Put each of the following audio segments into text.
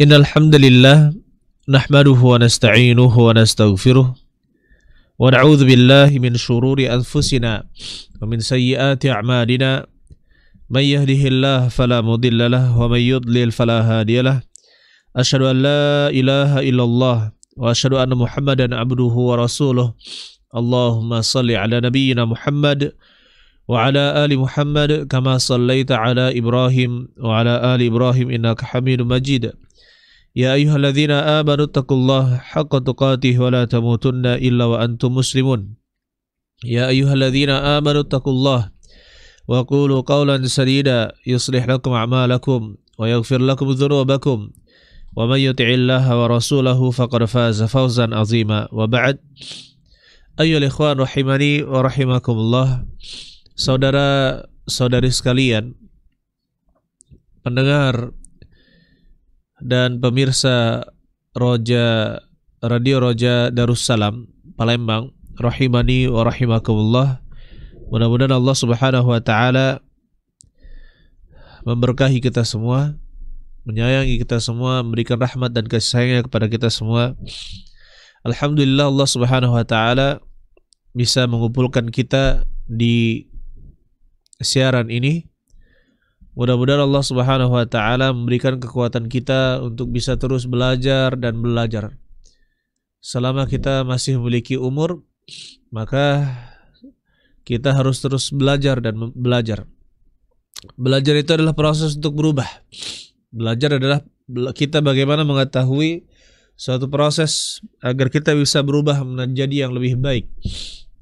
Innal hamdalillah nahmaduhu wa nasta'inuhu wa nastaghfiruh wa na'udzu billahi min shururi anfusina wa min sayyiati a'malina may yahdihillahu fala mudilla lahu wa may yudlil fala hadiya lahu asyhadu an la ilaha illallah wa asyhadu anna Muhammadan abduhu wa rasuluh. Allahumma salli ala nabiyyina Muhammad wa ala ali Muhammad kama sallaita ala Ibrahim wa ala ali Ibrahim innaka Hamidum Majid. Ya ayyuhalladzina amanu taqullaha haqqa tuqatih wa la tamutunna illa wa antum muslimun. Ya ayyuhalladzina amanu taqullaha wa qulu qawlan sadida yuslih lakum a'malakum wa yaghfir lakum dhunubakum wa may yuti'illaha wa rasulahu faqad faza fawzan 'azima. Wa ba'd. Ayyuhal ikhwan rahimani wa rahimakumullah. Saudara-saudari sekalian, pendengar dan pemirsa Radio Roja Darussalam Palembang, rahimani wa rahimakumullah. Mudah-mudahan Allah Subhanahu wa taala memberkahi kita semua, menyayangi kita semua, memberikan rahmat dan kasih sayangnya kepada kita semua. Alhamdulillah Allah Subhanahu wa taala bisa mengumpulkan kita di siaran ini. Mudah-mudahan Allah Subhanahu wa taala memberikan kekuatan kita untuk bisa terus belajar dan belajar. Selama kita masih memiliki umur, maka kita harus terus belajar dan belajar. Belajar itu adalah proses untuk berubah. Belajar adalah kita bagaimana mengetahui suatu proses agar kita bisa berubah menjadi yang lebih baik,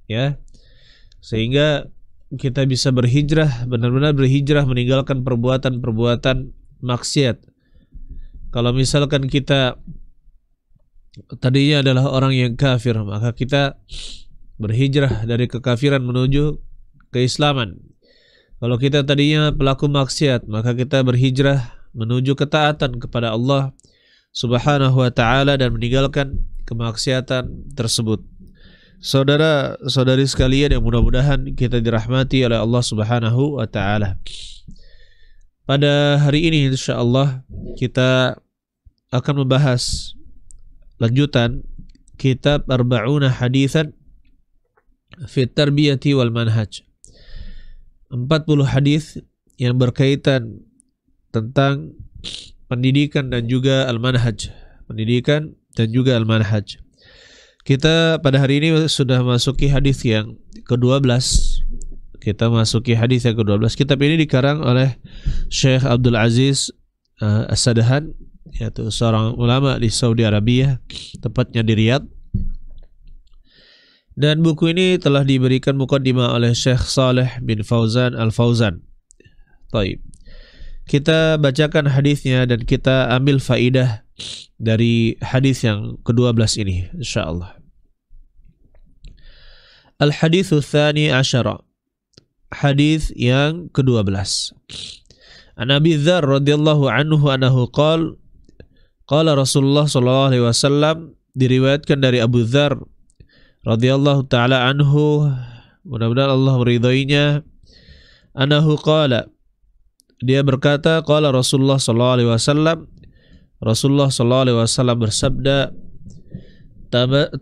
ya. Sehingga kita bisa berhijrah, benar-benar berhijrah meninggalkan perbuatan-perbuatan maksiat. Kalau misalkan kita tadinya adalah orang yang kafir, maka kita berhijrah dari kekafiran menuju keislaman. Kalau kita tadinya pelaku maksiat, maka kita berhijrah menuju ketaatan kepada Allah Subhanahu wa taala dan meninggalkan kemaksiatan tersebut. Saudara-saudari sekalian yang mudah-mudahan kita dirahmati oleh Allah Subhanahu wa taala. Pada hari ini insyaallah kita akan membahas lanjutan kitab Arba'una Haditsan fi Tarbiyati wal Manhaj. 40 hadis yang berkaitan tentang pendidikan dan juga al-manhaj. Pendidikan dan juga al-manhaj. Kita pada hari ini sudah masuki hadis yang ke-12. Kita masuki hadis yang ke-12. Kitab ini dikarang oleh Syekh Abdul Aziz As-Sadahan, yaitu seorang ulama di Saudi Arabia, tepatnya di Riyadh. Dan buku ini telah diberikan muqaddimah oleh Syekh Saleh bin Fauzan Al-Fauzan. Baik. Kita bacakan hadisnya dan kita ambil faidah dari hadis yang ke-12 ini insyaallah. Al-haditsu tsani asyara. Hadis yang ke-12. An Abi Dzar radhiyallahu anhu annahu qala Rasulullah sallallahu alaihi wasallam, diriwayatkan dari Abu Dzar radhiyallahu taala anhu, mudah-mudahan Allah meridainya, annahu qala, dia berkata, qala Rasulullah sallallahu alaihi wasallam, Rasulullah sallallahu alaihi wasallam bersabda,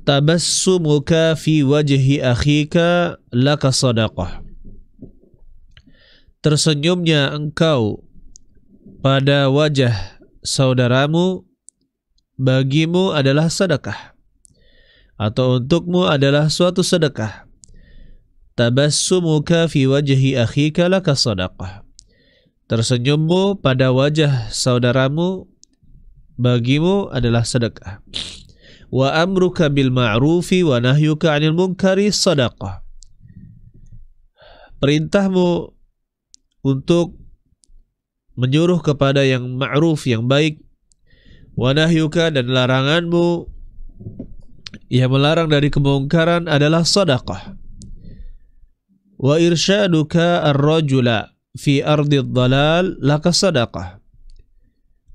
tabassumuka fi wajhi akhika laka sadaqah. Tersenyumnya engkau pada wajah saudaramu bagimu adalah sedekah, atau untukmu adalah suatu sedekah. Tabassumuka fi wajhi akhika laka sadaqah. Tersenyummu pada wajah saudaramu bagimu adalah sedekah. Wa amruka bil ma'rufi wa nahyuka 'anil munkari sadaqah. Perintahmu untuk menyuruh kepada yang ma'ruf, yang baik, wa nahyuka, dan laranganmu yang melarang dari kemungkaran adalah sedekah. Wa irsyaduka ar-rajula fi ardid dhalal laka sadaqah.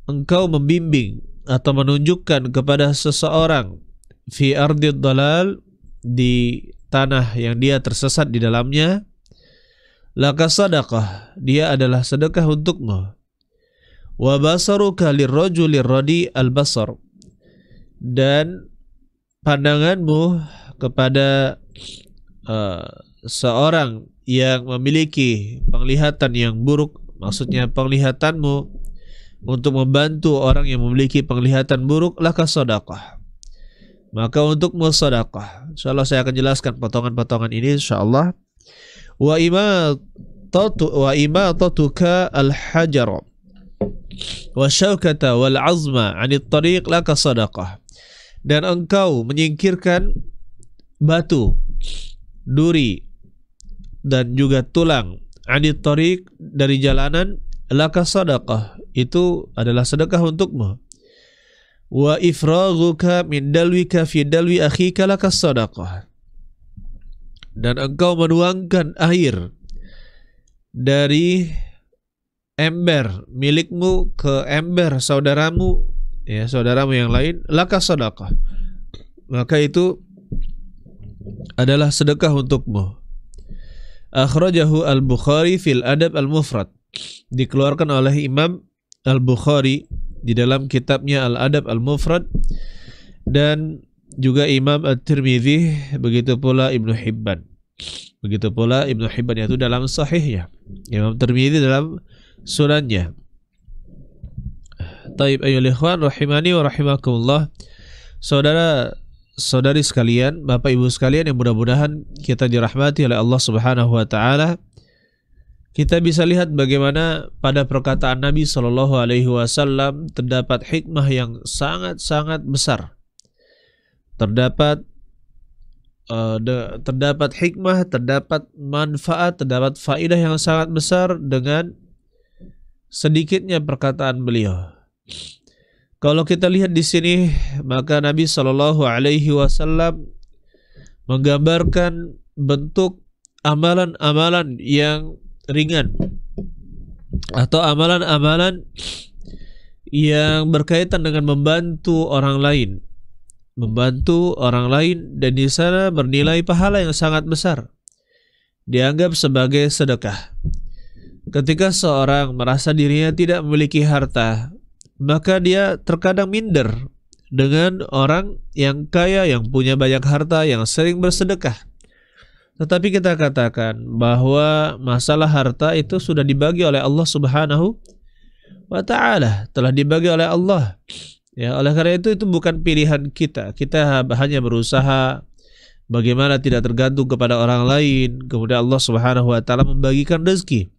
Engkau membimbing atau menunjukkan kepada seseorang fi ardid dhalal, di tanah yang dia tersesat di dalamnya, laka sadaqah, dia adalah sedekah untukmu. Wa basaruka lirrajulir radi al-basar, dan pandanganmu kepada seorang yang memiliki penglihatan yang buruk, maksudnya penglihatanmu untuk membantu orang yang memiliki penglihatan buruk, laka sadaqah, maka untukmu sedekah. Insyaallah saya akan jelaskan potongan-potongan ini insyaallah. Wa imatatuka al-hajar wa syaukata wal azma 'anit tariq laka sadaqah, dan engkau menyingkirkan batu, duri, dan juga tulang 'anit tariq, dari jalanan, laka sadaqah, itu adalah sedekah untukmu. Wa ifraghuka min dalwika fi dalwi akhika laka sadaqah, dan engkau menuangkan air dari ember milikmu ke ember saudaramu, ya, saudaramu yang lain, laka sadaqah, maka itu adalah sedekah untukmu. Akhrajahu al-Bukhari fil Adab al-Mufrad, dikeluarkan oleh Imam Al-Bukhari di dalam kitabnya Al-Adab Al-Mufrad, dan juga Imam At-Tirmidzi, begitu pula Ibnu Hibban. Begitu pula Ibnu Hibban itu dalam sahihnya, Imam Tirmidzi dalam sunannya. Taib ayyuhal ikhwan rahimani wa rahimakumullah. Saudara-saudari sekalian, Bapak Ibu sekalian yang mudah-mudahan kita dirahmati oleh Allah Subhanahu wa taala. Kita bisa lihat bagaimana pada perkataan Nabi Shallallahu Alaihi Wasallam terdapat hikmah yang sangat-sangat besar. Terdapat hikmah, terdapat manfaat, terdapat faedah yang sangat besar dengan sedikitnya perkataan beliau. Kalau kita lihat di sini, maka Nabi Shallallahu Alaihi Wasallam menggambarkan bentuk amalan-amalan yang ringan atau amalan-amalan yang berkaitan dengan membantu orang lain, dan di sana bernilai pahala yang sangat besar, dianggap sebagai sedekah. Ketika seorang merasa dirinya tidak memiliki harta, maka dia terkadang minder dengan orang yang kaya, yang punya banyak harta, yang sering bersedekah. Tetapi kita katakan bahwa masalah harta itu sudah dibagi oleh Allah Subhanahu wa taala, telah dibagi oleh Allah. Ya, oleh karena itu bukan pilihan kita. Kita hanya berusaha bagaimana tidak tergantung kepada orang lain. Kemudian Allah Subhanahu wa taala membagikan rezeki.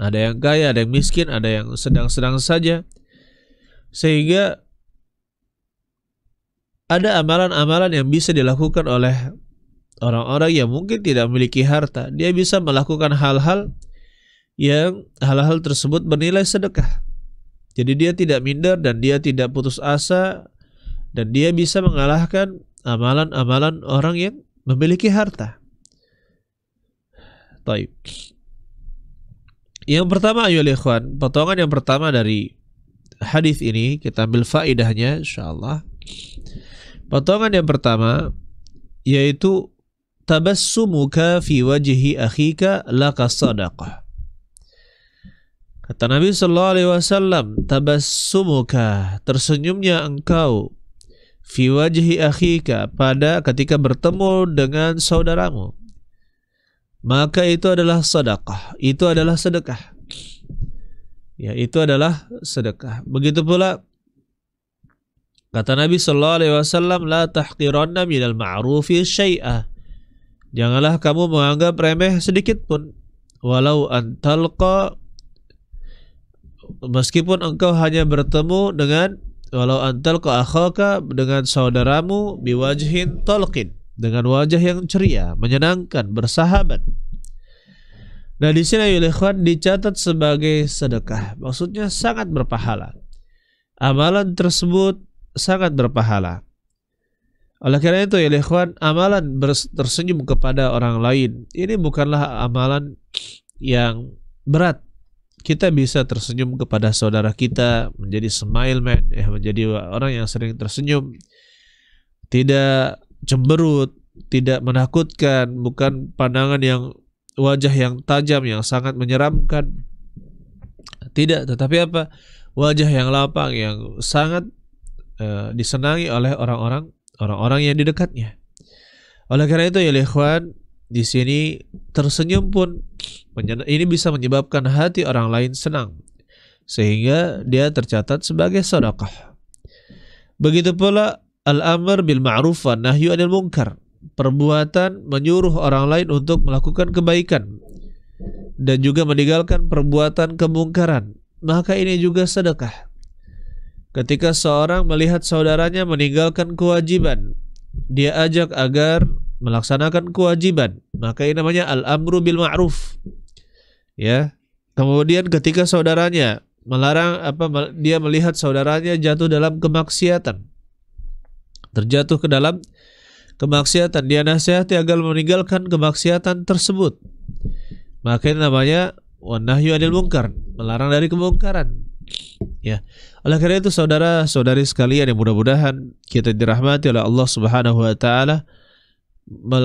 Ada yang kaya, ada yang miskin, ada yang sedang-sedang saja. Sehingga ada amalan-amalan yang bisa dilakukan oleh orang-orang yang mungkin tidak memiliki harta. Dia bisa melakukan hal-hal tersebut bernilai sedekah. Jadi dia tidak minder dan dia tidak putus asa, dan dia bisa mengalahkan amalan-amalan orang yang memiliki harta. Baik. Yang pertama, ayyuhal ikhwan, potongan yang pertama dari hadis ini kita ambil faedahnya insyaallah. Potongan yang pertama yaitu tabassumuka fi wajhi akhika laka sadaqah. Kata Nabi sallallahu alaihi wasallam, tabassumuka, tersenyumnya engkau, fi wajhi akhika, pada ketika bertemu dengan saudaramu, maka itu adalah sedekah, itu adalah sedekah. Ya, itu adalah sedekah. Begitu pula kata Nabi sallallahu alaihi wasallam, la tahqiranna minal ma'rufi syai'a. Janganlah kamu menganggap remeh sedikit pun, walau antalqa, meskipun engkau hanya bertemu dengan, walau antalqa akhaka, dengan saudaramu, biwajhin talqin, dengan wajah yang ceria, menyenangkan, bersahabat. Nah, di sini ya ikhwan dicatat sebagai sedekah, maksudnya sangat berpahala. Amalan tersebut sangat berpahala. Oleh karena itu ya ikhwan, amalan tersenyum kepada orang lain ini bukanlah amalan yang berat. Kita bisa tersenyum kepada saudara kita, menjadi smile man, ya, menjadi orang yang sering tersenyum, tidak cemberut, tidak menakutkan, bukan pandangan yang wajah yang tajam yang sangat menyeramkan. Tidak, tetapi apa? Wajah yang lapang yang sangat disenangi oleh orang-orang yang di dekatnya. Oleh karena itu ya ikhwan, di sini tersenyum pun ini bisa menyebabkan hati orang lain senang sehingga dia tercatat sebagai sedekah. Begitu pula al-amr bil ma'ruf wa nahyu 'anil munkar, perbuatan menyuruh orang lain untuk melakukan kebaikan dan juga meninggalkan perbuatan kemungkaran, maka ini juga sedekah. Ketika seorang melihat saudaranya meninggalkan kewajiban, dia ajak agar melaksanakan kewajiban, maka ini namanya al-amru bil ma'ruf. Ya. Kemudian ketika saudaranya dia melihat saudaranya jatuh dalam kemaksiatan, terjatuh ke dalam kemaksiatan, dia nasihati agar meninggalkan kemaksiatan tersebut, maka ini namanya wanahyu 'anil munkar, melarang dari kemungkaran. Ya. Oleh karena itu saudara-saudari sekalian yang mudah-mudahan kita dirahmati oleh Allah Subhanahu wa taala,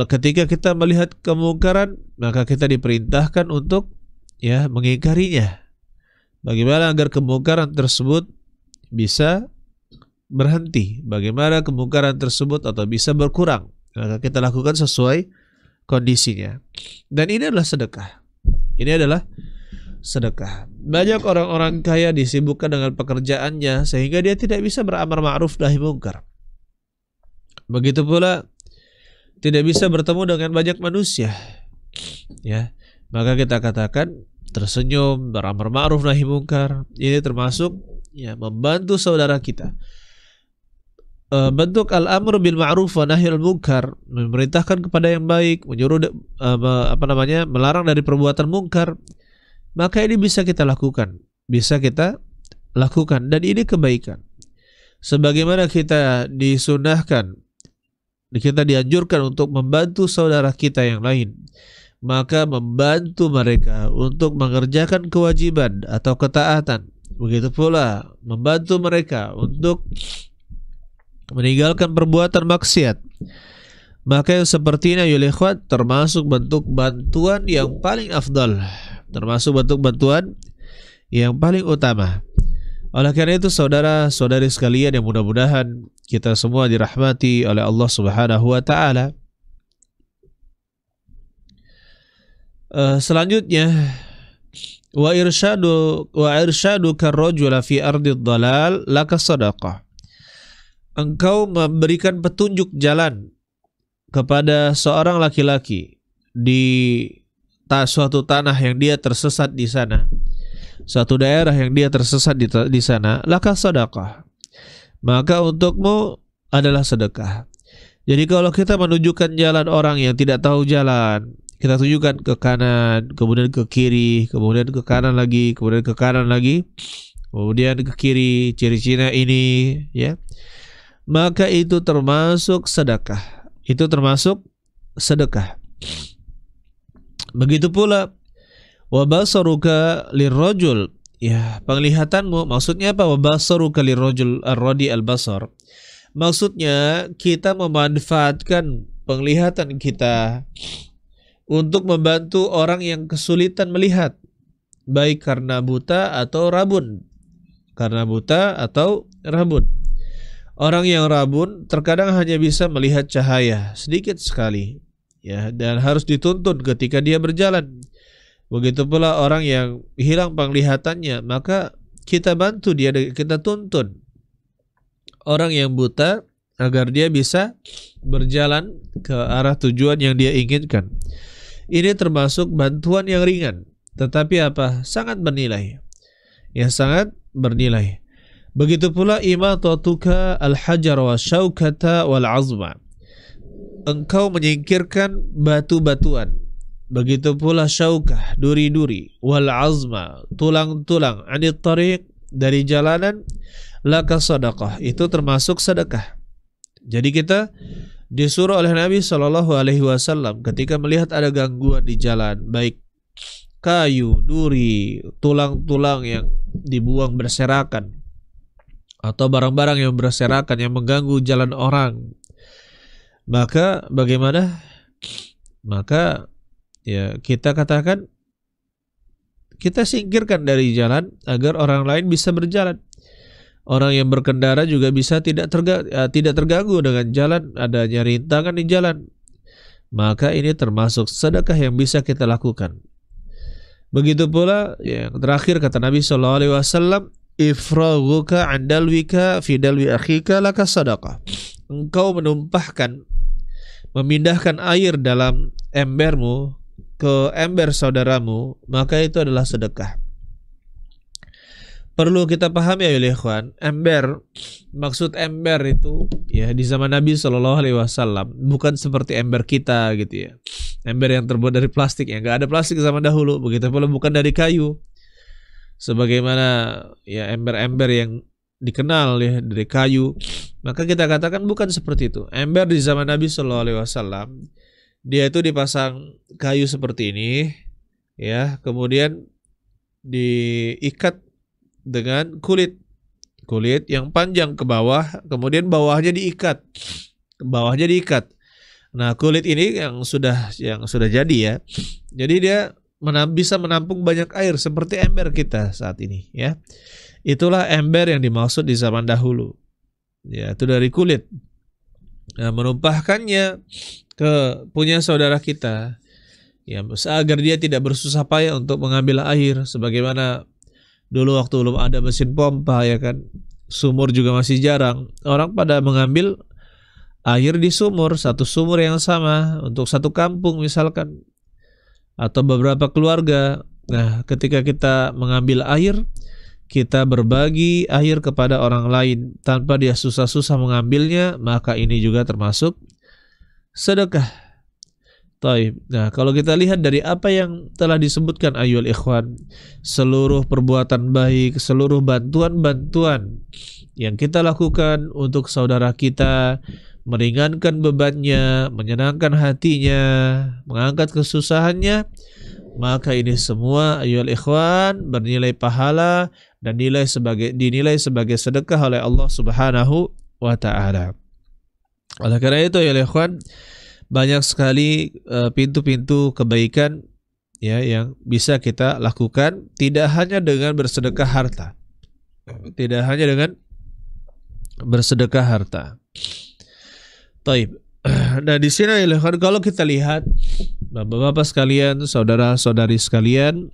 ketika kita melihat kemungkaran, maka kita diperintahkan untuk mengingkarinya. Bagaimana agar kemungkaran tersebut bisa berhenti? Bagaimana kemungkaran tersebut atau bisa berkurang? Maka kita lakukan sesuai kondisinya. Dan ini adalah sedekah. Ini adalah sedekah. Banyak orang-orang kaya disibukkan dengan pekerjaannya sehingga dia tidak bisa beramar ma'ruf nahi munkar. Begitu pula tidak bisa bertemu dengan banyak manusia. Ya, maka kita katakan tersenyum, beramar ma'ruf nahi munkar, ini termasuk membantu saudara kita. Bentuk al-amr bil ma'ruf wa nahyul munkar, memerintahkan kepada yang baik, menyuruh melarang dari perbuatan mungkar, maka ini bisa kita lakukan, dan ini kebaikan. Sebagaimana kita disunahkan, kita dianjurkan untuk membantu saudara kita yang lain, maka membantu mereka untuk mengerjakan kewajiban atau ketaatan. Begitu pula membantu mereka untuk meninggalkan perbuatan maksiat. Maka yang seperti ini ya ikhwan, termasuk bentuk bantuan yang paling afdal, termasuk bentuk bantuan yang paling utama. Oleh karena itu saudara-saudari sekalian yang mudah-mudahan kita semua dirahmati oleh Allah Subhanahu wa taala. Selanjutnya wa irsyadu karrajula fi ardid dhalal laka sadaqah. Engkau memberikan petunjuk jalan kepada seorang laki-laki di suatu tanah yang dia tersesat di sana, suatu daerah yang dia tersesat di sana, laka sadaqah, maka untukmu adalah sedekah. Jadi kalau kita menunjukkan jalan orang yang tidak tahu jalan, kita tunjukkan ke kanan, kemudian ke kiri, kemudian ke kanan lagi, kemudian ke kanan lagi, kemudian ke kiri, ciri-cirinya ini, ya, maka itu termasuk sedekah. Itu termasuk sedekah. Begitu pula wa basaruka lirrajul, ya, penglihatanmu, maksudnya apa? Wa basaruka lirrajul ar-radi al-basar, maksudnya kita memanfaatkan penglihatan kita untuk membantu orang yang kesulitan melihat, baik karena buta atau rabun. Orang yang rabun terkadang hanya bisa melihat cahaya sedikit sekali, ya, dan harus dituntun ketika dia berjalan. Begitu pula orang yang hilang penglihatannya, maka kita bantu dia, kita tuntun orang yang buta agar dia bisa berjalan ke arah tujuan yang dia inginkan. Ini termasuk bantuan yang ringan, tetapi apa? Sangat bernilai. Ya, sangat bernilai. Begitu pula imatatuka al-hajar wa syaukata wal azma. Engkau menyingkirkan batu-batuan. Begitu pula syaukah, duri-duri, wal azma, tulang-tulang, anit tariq, dari jalanan, laka sadaqah. Itu termasuk sedekah. Jadi kita disuruh oleh Nabi Shallallahu Alaihi Wasallam ketika melihat ada gangguan di jalan, baik kayu, duri, tulang-tulang yang dibuang berserakan, atau barang-barang yang berserakan yang mengganggu jalan orang, maka bagaimana? Maka ya kita katakan, kita singkirkan dari jalan agar orang lain bisa berjalan. Orang yang berkendara juga bisa tidak terganggu dengan jalan, adanya rintangan di jalan. Maka ini termasuk sedekah yang bisa kita lakukan. Begitu pula yang terakhir kata Nabi SAW, ifraghuka an dalwika fi dalwi akhika laka sadaqah. Engkau memindahkan air dalam embermu ke ember saudaramu, maka itu adalah sedekah. Perlu kita pahami ya ikhwan, maksud ember itu ya di zaman Nabi SAW bukan seperti ember kita gitu ya. Ember yang terbuat dari plastik, ya nggak ada plastik zaman dahulu. Begitu pula bukan dari kayu. Sebagaimana ya ember-ember yang dikenal ya dari kayu, maka kita katakan bukan seperti itu. Ember di zaman Nabi SAW dia itu dipasang kayu seperti ini ya, kemudian diikat dengan kulit yang panjang ke bawah, kemudian bawahnya diikat. Nah, kulit ini yang sudah jadi ya. Jadi dia bisa menampung banyak air seperti ember kita saat ini ya. Itulah ember yang dimaksud di zaman dahulu. Ya, itu dari kulit. Nah, menumpahkannya ke punya saudara kita ya, agar dia tidak bersusah payah untuk mengambil air, sebagaimana dulu waktu belum ada mesin pompa ya kan, sumur juga masih jarang, orang pada mengambil air di sumur, satu sumur yang sama untuk satu kampung misalkan, atau beberapa keluarga. Nah, ketika kita mengambil air, kita berbagi air kepada orang lain tanpa dia susah-susah mengambilnya, maka ini juga termasuk sedekah. Nah, kalau kita lihat dari apa yang telah disebutkan ayyuhal ikhwan, seluruh perbuatan baik, seluruh bantuan-bantuan yang kita lakukan untuk saudara kita, meringankan bebannya, menyenangkan hatinya, mengangkat kesusahannya, maka ini semua ayyuhal ikhwan bernilai pahala dan dinilai sebagai sedekah oleh Allah Subhanahu wa taala. Oleh karena itu ayyuhal ikhwan, banyak sekali pintu-pintu kebaikan ya yang bisa kita lakukan, tidak hanya dengan bersedekah harta. Taib. Nah, di sini kalau kita lihat Bapak-bapak sekalian, saudara-saudari sekalian,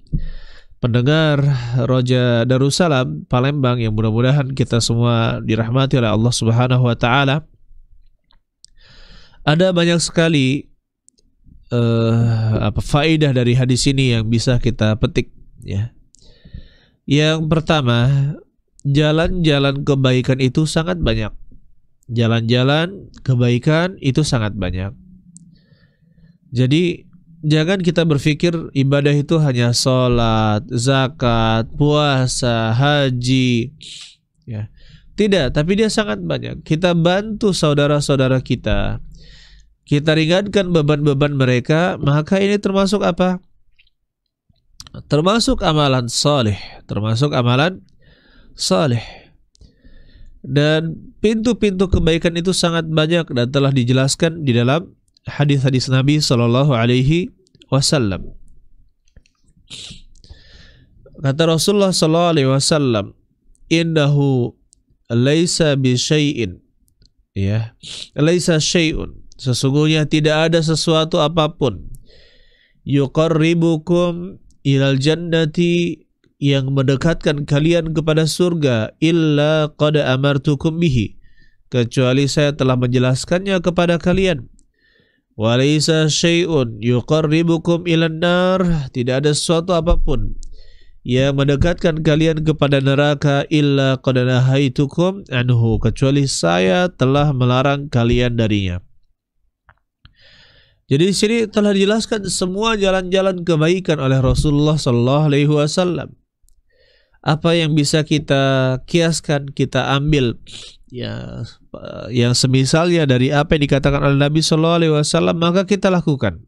pendengar Roja Darussalam Palembang yang mudah-mudahan kita semua dirahmati oleh Allah Subhanahu wa taala. Ada banyak sekali faedah dari hadis ini yang bisa kita petik ya. Yang pertama, jalan-jalan kebaikan itu sangat banyak. Jalan-jalan kebaikan itu sangat banyak. Jadi jangan kita berpikir ibadah itu hanya sholat, zakat, puasa, haji ya. Tidak, tapi dia sangat banyak. Kita bantu saudara-saudara kita, kita ringankan beban-beban mereka, maka ini termasuk apa? Termasuk amalan saleh. Dan pintu-pintu kebaikan itu sangat banyak dan telah dijelaskan di dalam hadis-hadis Nabi Shallallahu Alaihi Wasallam. Kata Rasulullah Shallallahu Alaihi Wasallam, "Innahu laisa bi syai'in." Ya, laisa syai'un. Sesungguhnya tidak ada sesuatu apapun yuqarribukum ilal jannati yang mendekatkan kalian kepada surga illa qad amartukum bihi, kecuali saya telah menjelaskannya kepada kalian. Walaysa syai'un yuqarribukum ilan nar, tidak ada sesuatu apapun yang mendekatkan kalian kepada neraka illa qad nahaitukum anhu, kecuali saya telah melarang kalian darinya. Jadi di sini telah dijelaskan semua jalan-jalan kebaikan oleh Rasulullah Sallallahu Alaihi Wasallam. Apa yang bisa kita kiaskan, kita ambil ya, yang semisalnya dari apa yang dikatakan oleh Nabi Sallallahu Alaihi Wasallam, maka kita lakukan.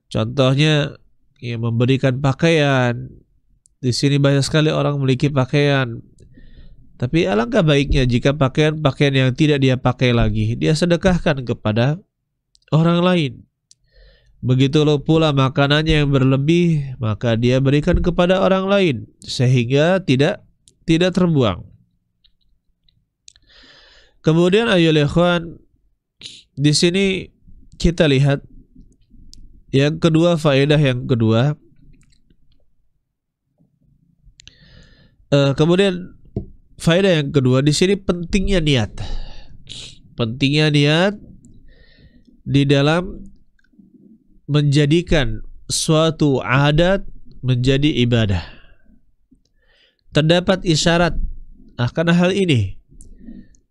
Contohnya, ya, memberikan pakaian. Di sini banyak sekali orang memiliki pakaian, tapi alangkah baiknya jika pakaian-pakaian yang tidak dia pakai lagi, dia sedekahkan kepada orang lain. Begitu pula makanannya yang berlebih, maka dia berikan kepada orang lain sehingga tidak terbuang. Kemudian ayolah ikhwan, di sini kita lihat yang kedua, faedah yang kedua. Kemudian faedah yang kedua di sini pentingnya niat. Pentingnya niat di dalam menjadikan suatu adat menjadi ibadah. Terdapat isyarat akan hal ini.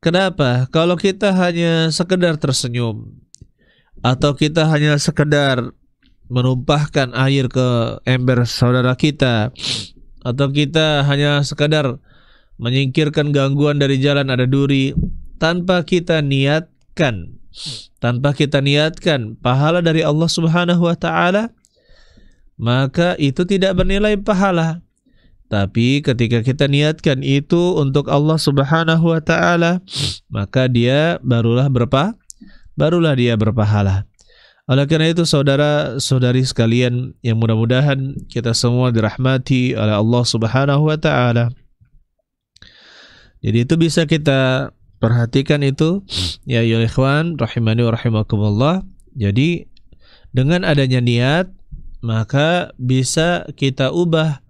Kenapa? Kalau kita hanya sekedar tersenyum atau kita hanya sekedar menumpahkan air ke ember saudara kita, atau kita hanya sekedar menyingkirkan gangguan dari jalan ada duri tanpa kita niatkan pahala dari Allah Subhanahu wa taala, maka itu tidak bernilai pahala. Tapi ketika kita niatkan itu untuk Allah Subhanahu wa taala, maka dia barulah dia berpahala. Oleh karena itu saudara-saudari sekalian yang mudah-mudahan kita semua dirahmati oleh Allah Subhanahu wa taala. Jadi itu bisa kita perhatikan itu, ya ikhwan rahimani wa rahimakumullah. Jadi dengan adanya niat, maka bisa kita ubah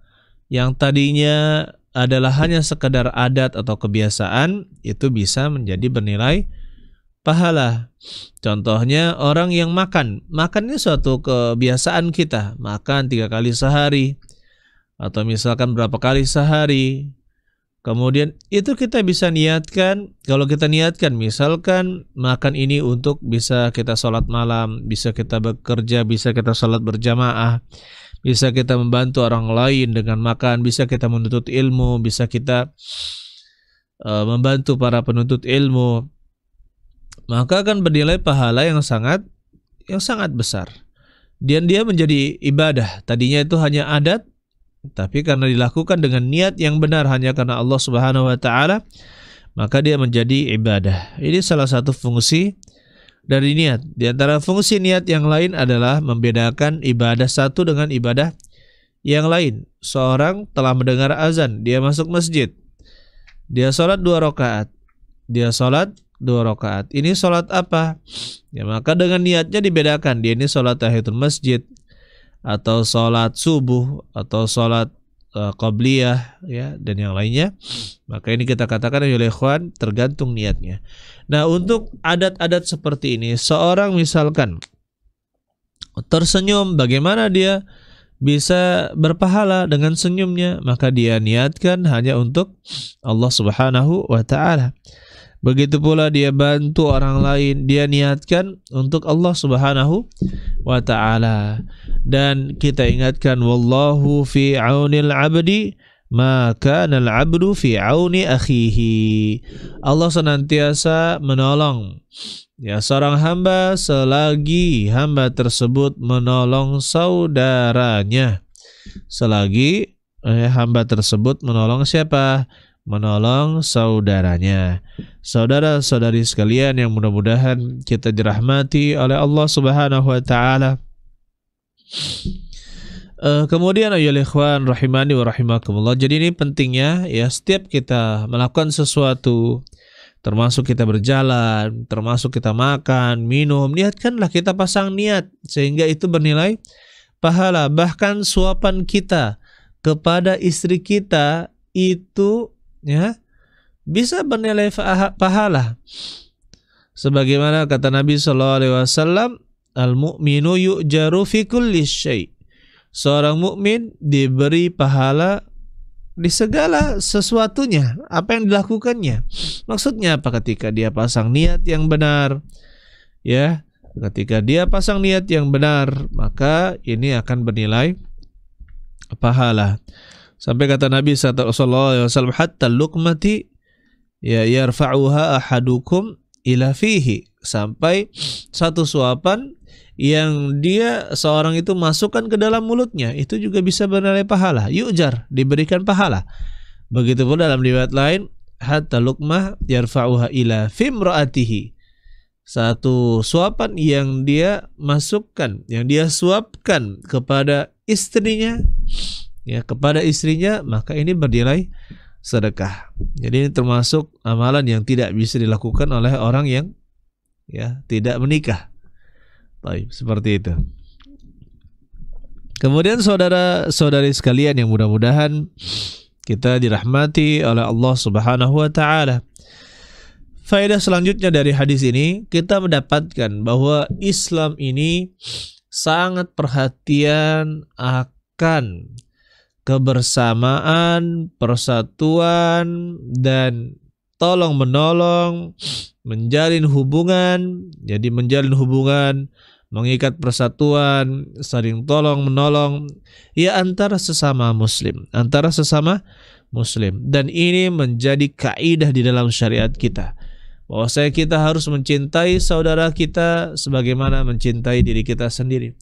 yang tadinya adalah hanya sekedar adat atau kebiasaan, itu bisa menjadi bernilai pahala. Contohnya orang yang makan ini suatu kebiasaan kita, makan 3 kali sehari atau misalkan berapa kali sehari. Kemudian itu kita bisa niatkan, kalau kita niatkan misalkan makan ini untuk bisa kita sholat malam, bisa kita bekerja, bisa kita sholat berjamaah, bisa kita membantu orang lain dengan makan, bisa kita menuntut ilmu, bisa kita membantu para penuntut ilmu, maka akan bernilai pahala yang sangat besar. Dan dia menjadi ibadah. Tadinya itu hanya adat, tapi karena dilakukan dengan niat yang benar hanya karena Allah Subhanahu wa taala, maka dia menjadi ibadah. Ini salah satu fungsi dari niat. Di antara fungsi niat yang lain adalah membedakan ibadah satu dengan ibadah yang lain. Seorang telah mendengar azan, dia masuk masjid, dia sholat 2 rakaat. Ini sholat apa? Ya, maka dengan niatnya dibedakan. Dia ini sholat tahiyatul masjid, atau sholat subuh, atau sholat qabliyah, ya, dan yang lainnya. Maka ini kita katakan ya ikhwan, tergantung niatnya. Nah, untuk adat-adat seperti ini, seorang misalkan tersenyum, bagaimana dia bisa berpahala dengan senyumnya? Maka dia niatkan hanya untuk Allah Subhanahu wa taala. Begitu pula dia bantu orang lain, dia niatkan untuk Allah Subhanahu wa taala. Dan kita ingatkan, wallahu fi aunil abdi ma kana al-'abdu fi auni akhihi. Allah senantiasa menolong ya seorang hamba selagi hamba tersebut menolong saudaranya. Selagi hamba tersebut menolong siapa? Menolong saudaranya. Saudara-saudari sekalian yang mudah-mudahan kita dirahmati oleh Allah Subhanahu wa taala. Kemudian ayolah ikhwan rahimani wa rahimakumullah. Jadi ini pentingnya ya, setiap kita melakukan sesuatu, termasuk kita berjalan, termasuk kita makan, minum, niatkanlah, kita pasang niat sehingga itu bernilai pahala. Bahkan suapan kita kepada istri kita itu ya bisa bernilai pahala. Sebagaimana kata Nabi sallallahu alaihi wasallam, al-mu'minu yu'jaru fi kulli syai'. Seorang mukmin diberi pahala di segala sesuatunya, apa yang dilakukannya. Maksudnya apa? Ketika dia pasang niat yang benar, ya, ketika dia pasang niat yang benar, maka ini akan bernilai pahala. Sampai kata Nabi sallallahu alaihi wasallam, hatta luqmati ya yarfa'uha ahadukum ila fihi, sampai satu suapan yang dia seorang itu masukkan ke dalam mulutnya, itu juga bisa bernilai pahala, yu'jar, diberikan pahala. Begitu pun dalam riwayat lain, hatta luqmah yarfa'uha ila fimra'atihi, satu suapan yang dia masukkan, yang dia suapkan kepada istrinya, ya, kepada istrinya, maka ini bernilai sedekah. Jadi ini termasuk amalan yang tidak bisa dilakukan oleh orang yang ya tidak menikah. Baik, seperti itu. Kemudian saudara-saudari sekalian yang mudah-mudahan kita dirahmati oleh Allah Subhanahu wa taala. Faedah selanjutnya dari hadis ini, kita mendapatkan bahwa Islam ini sangat perhatian akan kebersamaan, persatuan, dan tolong-menolong, menjalin hubungan. Jadi menjalin hubungan, mengikat persatuan, saling tolong-menolong, ya antara sesama muslim, Dan ini menjadi kaidah di dalam syariat kita, bahwasanya kita harus mencintai saudara kita sebagaimana mencintai diri kita sendiri.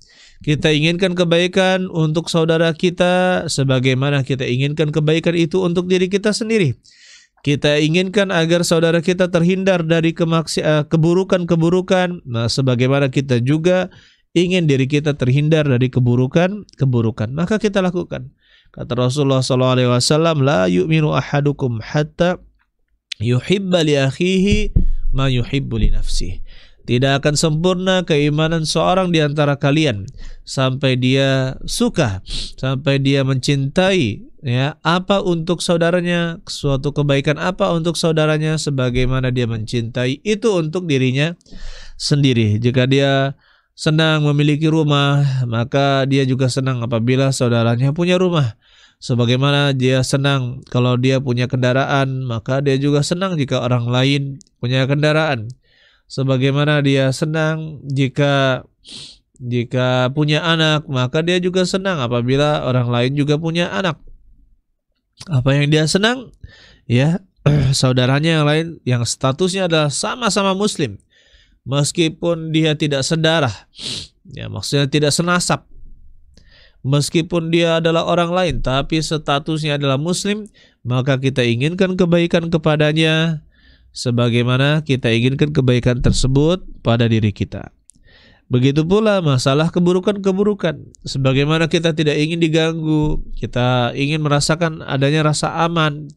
Kita inginkan kebaikan untuk saudara kita sebagaimana kita inginkan kebaikan itu untuk diri kita sendiri. Kita inginkan agar saudara kita terhindar dari keburukan-keburukan, nah sebagaimana kita juga ingin diri kita terhindar dari keburukan-keburukan. Maka kita lakukan. Kata Rasulullah SAW, la yu'minu ahadukum hatta yuhibba li akhihi ma yuhibbu li nafsihi. Tidak akan sempurna keimanan seorang di antara kalian sampai dia suka, sampai dia mencintai ya apa untuk saudaranya, suatu kebaikan apa untuk saudaranya sebagaimana dia mencintai itu untuk dirinya sendiri. Jika dia senang memiliki rumah, maka dia juga senang apabila saudaranya punya rumah. Sebagaimana dia senang kalau dia punya kendaraan, maka dia juga senang jika orang lain punya kendaraan. Sebagaimana dia senang jika punya anak, maka dia juga senang apabila orang lain juga punya anak. Apa yang dia senang? Ya, saudaranya yang lain yang statusnya adalah sama-sama muslim, meskipun dia tidak sedarah, ya maksudnya tidak senasab. Meskipun dia adalah orang lain, tapi statusnya adalah muslim, maka kita inginkan kebaikan kepadanya sebagaimana kita inginkan kebaikan tersebut pada diri kita. Begitu pula masalah keburukan-keburukan, sebagaimana kita tidak ingin diganggu, kita ingin merasakan adanya rasa aman,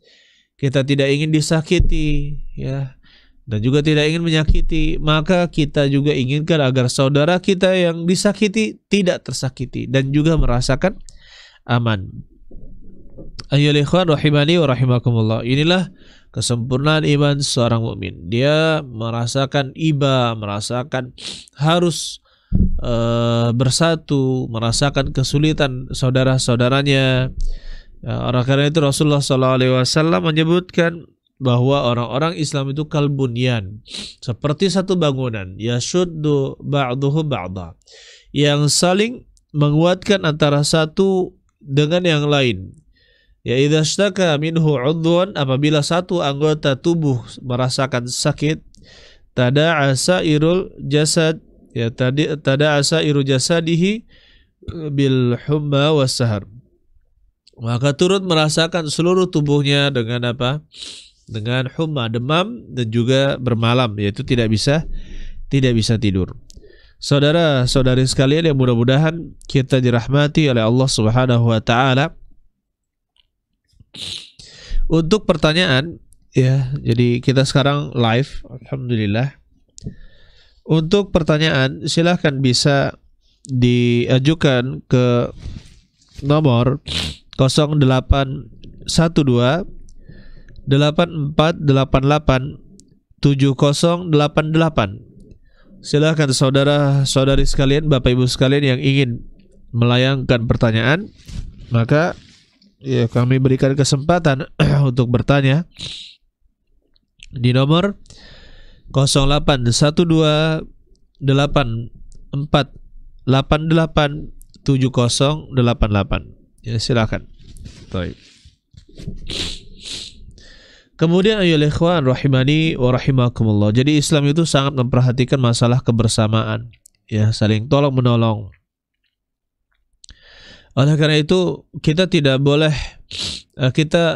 kita tidak ingin disakiti, ya, dan juga tidak ingin menyakiti, maka kita juga inginkan agar saudara kita yang disakiti tidak tersakiti dan juga merasakan aman. Ayyuhal ikhwan rahimani wa rahimakumullah. Inilah kesempurnaan iman seorang mukmin. Dia merasakan iba, merasakan harus bersatu, merasakan kesulitan saudara-saudaranya. Oleh karena itu Rasulullah SAW menyebutkan bahwa orang-orang Islam itu kalbunyan, seperti satu bangunan, yashuddu ba'duhu ba'da, yang saling menguatkan antara satu dengan yang lain. Ya idza ishtaka minhu 'udwan, apabila satu anggota tubuh merasakan sakit, tada'asa irul jasad, ya tada'asa iru jasadihi bil humma was sahar, maka turut merasakan seluruh tubuhnya dengan apa? Dengan humma, demam, dan juga bermalam, yaitu tidak bisa tidur. Saudara-saudari sekalian yang mudah-mudahan kita dirahmati oleh Allah Subhanahu wa taala. Untuk pertanyaan, ya, jadi kita sekarang live, alhamdulillah. Untuk pertanyaan silahkan bisa diajukan ke nomor 0812 8488 7088. Silahkan saudara-saudari sekalian, Bapak Ibu sekalian yang ingin melayangkan pertanyaan, maka ya kami berikan kesempatan untuk bertanya di nomor 0812 8488 7088. Ya, silakan. Baik. Kemudian ayyuhal ikhwan rahimani wa rahimakumullah. Jadi Islam itu sangat memperhatikan masalah kebersamaan, ya, saling tolong menolong. Oleh karena itu kita tidak boleh,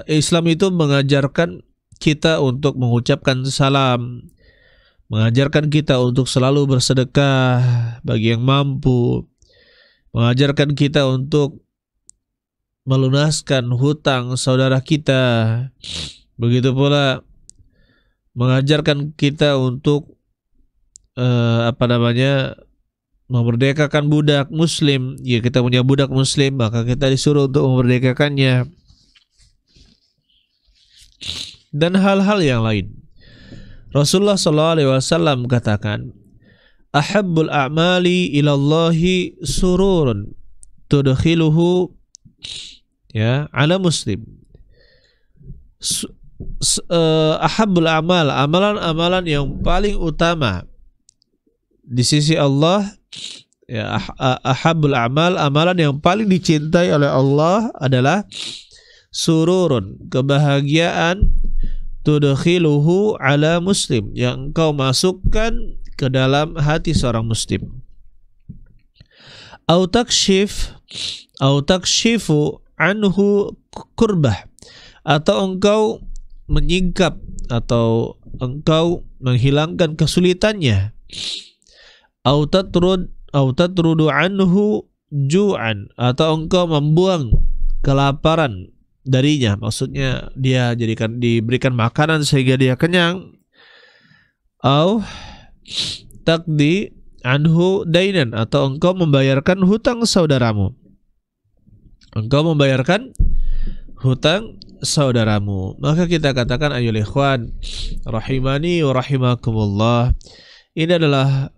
Islam itu mengajarkan kita untuk mengucapkan salam, mengajarkan kita untuk selalu bersedekah bagi yang mampu, mengajarkan kita untuk melunaskan hutang saudara kita. Begitu pula mengajarkan kita untuk memerdekakan budak muslim. Ya, kita punya budak muslim, maka kita disuruh untuk memerdekakannya. Dan hal-hal yang lain. Rasulullah SAW katakan, ahabbul a'mali ilallahi sururun tudkhiluhu ala muslim. Ahabbul a'mal, amalan-amalan yang paling utama di sisi Allah, ahabbul a'mal, amalan yang paling dicintai oleh Allah adalah sururun, kebahagiaan, tudkhiluhu ala muslim, yang engkau masukkan ke dalam hati seorang muslim. Au takshifu anhu kurbah, atau engkau menyingkap atau engkau menghilangkan kesulitannya. Au tatrudu anhu ju'an, atau engkau membuang kelaparan darinya, maksudnya dia diberikan makanan sehingga dia kenyang. Au taqdi anhu dainan, atau engkau membayarkan hutang saudaramu. Engkau membayarkan hutang saudaramu. Maka kita katakan, ayyuhal ikhwan rahimani wa rahimakumullah, ini adalah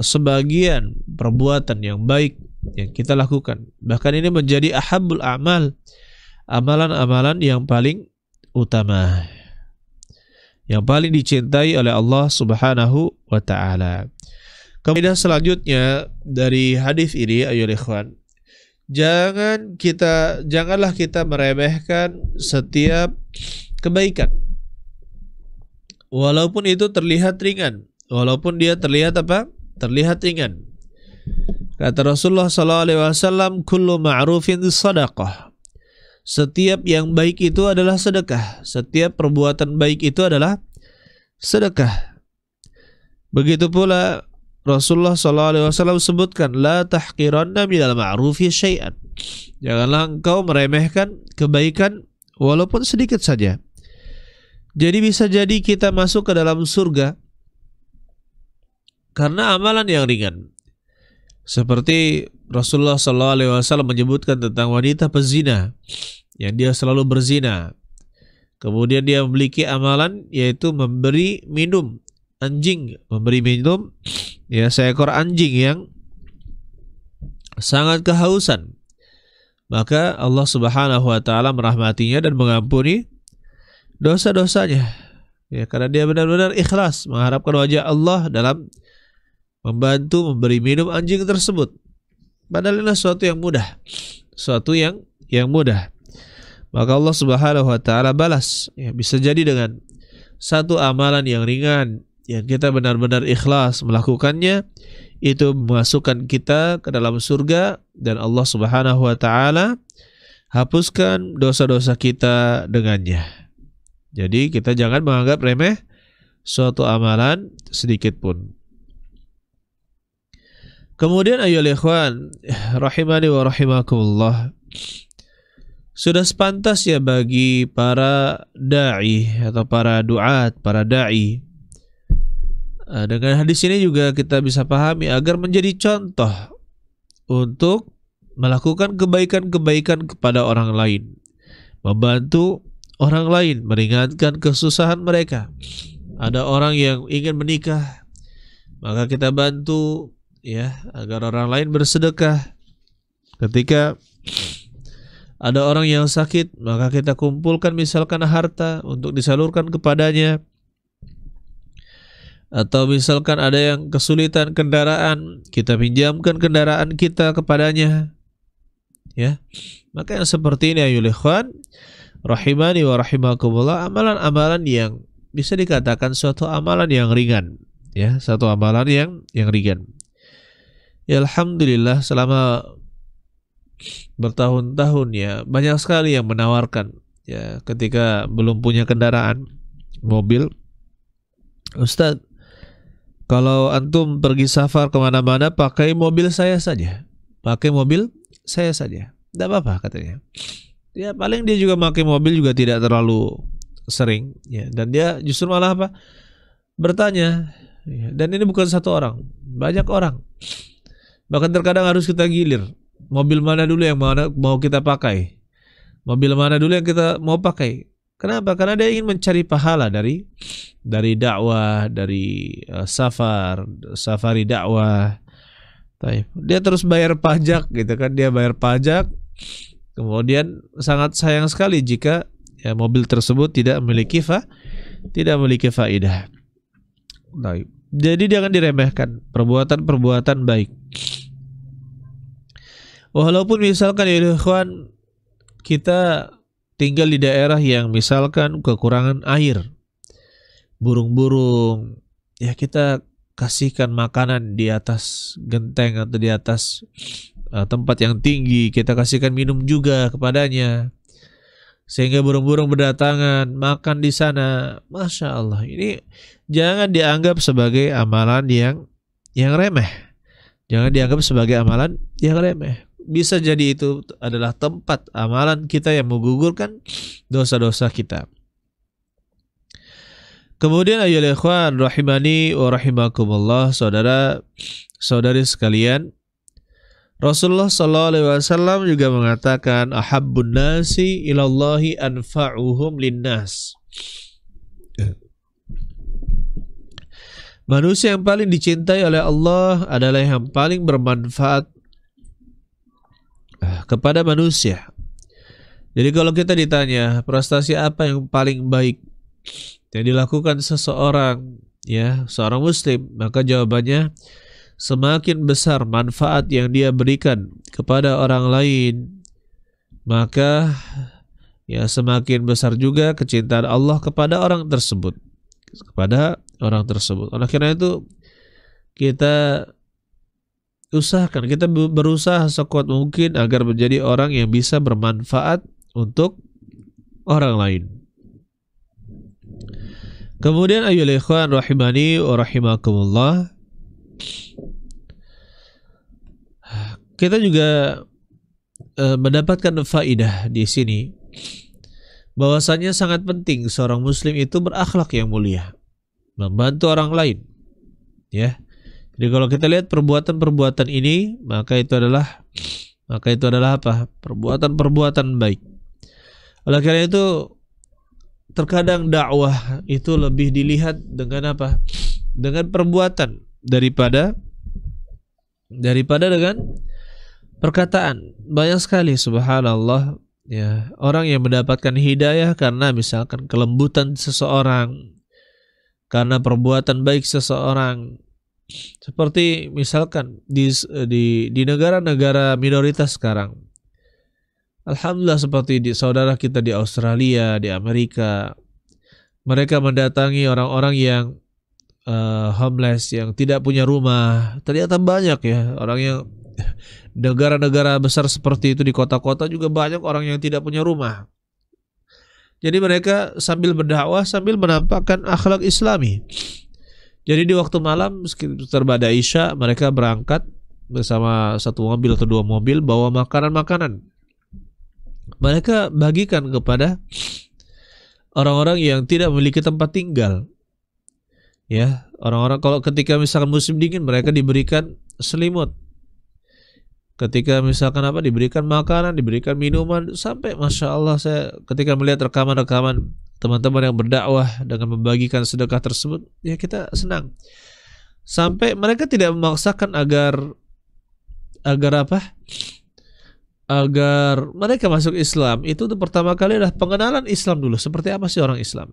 sebagian perbuatan yang baik yang kita lakukan. Bahkan ini menjadi ahabbul a'mal, amalan-amalan yang paling utama, yang paling dicintai oleh Allah Subhanahu wa ta'ala. Kemudian selanjutnya dari hadis ini, ayyuhal ikhwan, janganlah kita meremehkan setiap kebaikan, walaupun itu terlihat ringan, walaupun dia terlihat ringan. Kata Rasulullah SAW, kullu ma'rufin sadaqah. Setiap yang baik itu adalah sedekah. Setiap perbuatan baik itu adalah sedekah. Begitu pula Rasulullah SAW sebutkan, la tahqiranna minal ma'rufi syai'an. Janganlah engkau meremehkan kebaikan walaupun sedikit saja. Jadi bisa jadi kita masuk ke dalam surga karena amalan yang ringan. Seperti Rasulullah SAW menyebutkan tentang wanita pezina yang dia selalu berzina. Kemudian dia memiliki amalan yaitu memberi minum seekor anjing yang sangat kehausan. Maka Allah Subhanahu wa taala merahmatinya dan mengampuni dosa-dosanya. Ya, karena dia benar-benar ikhlas mengharapkan wajah Allah dalam membantu memberi minum anjing tersebut. Padahal ini sesuatu yang mudah. Sesuatu yang mudah. Maka Allah Subhanahu wa taala balas. Ya, bisa jadi dengan satu amalan yang ringan yang kita benar-benar ikhlas melakukannya, itu memasukkan kita ke dalam surga, dan Allah Subhanahu wa taala hapuskan dosa-dosa kita dengannya. Jadi kita jangan menganggap remeh suatu amalan sedikit pun. Kemudian ayyuhal ikhwan rahimani wa rahimakumullah, sudah sepantas ya bagi para da'i atau para duat, para da'i, dengan hadis ini juga kita bisa pahami agar menjadi contoh untuk melakukan kebaikan-kebaikan kepada orang lain, membantu orang lain, meringankan kesusahan mereka. Ada orang yang ingin menikah, maka kita bantu ya agar orang lain bersedekah. Ketika ada orang yang sakit, maka kita kumpulkan misalkan harta untuk disalurkan kepadanya. Atau misalkan ada yang kesulitan kendaraan, kita pinjamkan kendaraan kita kepadanya. Ya. Maka yang seperti ini ayyuhal ikhwan rahimani wa rahimakumullah, amalan-amalan yang bisa dikatakan suatu amalan yang ringan, ya, satu amalan yang ringan. Ya, alhamdulillah selama bertahun-tahun ya banyak sekali yang menawarkan ya ketika belum punya kendaraan mobil, Ustadz, kalau antum pergi safar kemana-mana pakai mobil saya saja. Pakai mobil saya saja. Tidak apa-apa katanya. Ya paling dia juga pakai mobil juga tidak terlalu sering. Ya, dan dia justru malah apa? Bertanya. Ya, dan ini bukan satu orang. Banyak orang. Bahkan terkadang harus kita gilir. Mobil mana dulu yang mau kita pakai? Mobil mana dulu yang kita mau pakai? Kenapa? Karena dia ingin mencari pahala dari dakwah, dari safari dakwah. Dia terus bayar pajak gitu kan, dia bayar pajak. Kemudian sangat sayang sekali jika ya, mobil tersebut tidak memiliki faidah. Jadi jangan diremehkan perbuatan-perbuatan baik. Walaupun misalkan ya ikhwan, kita tinggal di daerah yang misalkan kekurangan air, burung-burung, ya kita kasihkan makanan di atas genteng atau di atas tempat yang tinggi, kita kasihkan minum juga kepadanya, sehingga burung-burung berdatangan makan di sana. Masya Allah, ini jangan dianggap sebagai amalan yang remeh. Jangan dianggap sebagai amalan yang remeh. Bisa jadi itu adalah tempat amalan kita yang menggugurkan dosa-dosa kita. Kemudian ayolah ikhwan rahimani wa rahimakumullah, saudara-saudari sekalian, Rasulullah sallallahu alaihi wasallam juga mengatakan ahabbun nasi ilallahi anfa'uhum linnas. Manusia yang paling dicintai oleh Allah adalah yang paling bermanfaat kepada manusia. Jadi kalau kita ditanya prestasi apa yang paling baik yang dilakukan seseorang, ya, seorang muslim, maka jawabannya semakin besar manfaat yang dia berikan kepada orang lain, maka ya semakin besar juga kecintaan Allah kepada orang tersebut. Oleh karena itu kita usahakan, kita berusaha sekuat mungkin agar menjadi orang yang bisa bermanfaat untuk orang lain. Kemudian ayyuhal ikhwan rahimani wa rahimakumullah, kita juga mendapatkan faidah di sini bahwasanya sangat penting seorang muslim itu berakhlak yang mulia, membantu orang lain, ya. Jadi kalau kita lihat perbuatan-perbuatan ini, maka itu adalah apa? Perbuatan-perbuatan baik. Oleh karena itu, terkadang dakwah itu lebih dilihat dengan apa? Dengan perbuatan daripada dengan perkataan. Banyak sekali subhanallah, ya, orang yang mendapatkan hidayah karena misalkan kelembutan seseorang, karena perbuatan baik seseorang. Seperti misalkan di negara-negara minoritas sekarang, alhamdulillah, seperti di saudara kita di Australia, di Amerika, mereka mendatangi orang-orang yang homeless, yang tidak punya rumah. Ternyata banyak ya orang yang negara-negara besar seperti itu, di kota-kota juga banyak orang yang tidak punya rumah. Jadi mereka sambil berdakwah sambil menampakkan akhlak Islami. Jadi di waktu malam sekitar ba'da Isya, mereka berangkat bersama satu mobil atau dua mobil, bawa makanan-makanan. Mereka bagikan kepada orang-orang yang tidak memiliki tempat tinggal. Ya, orang-orang kalau ketika misalkan musim dingin, mereka diberikan selimut. Ketika misalkan apa, diberikan makanan, diberikan minuman, sampai masya Allah, saya ketika melihat rekaman-rekaman teman-teman yang berdakwah dengan membagikan sedekah tersebut, ya kita senang. Sampai mereka tidak memaksakan agar apa? Agar mereka masuk Islam. Itu tuh pertama kali adalah pengenalan Islam dulu. Seperti apa sih orang Islam?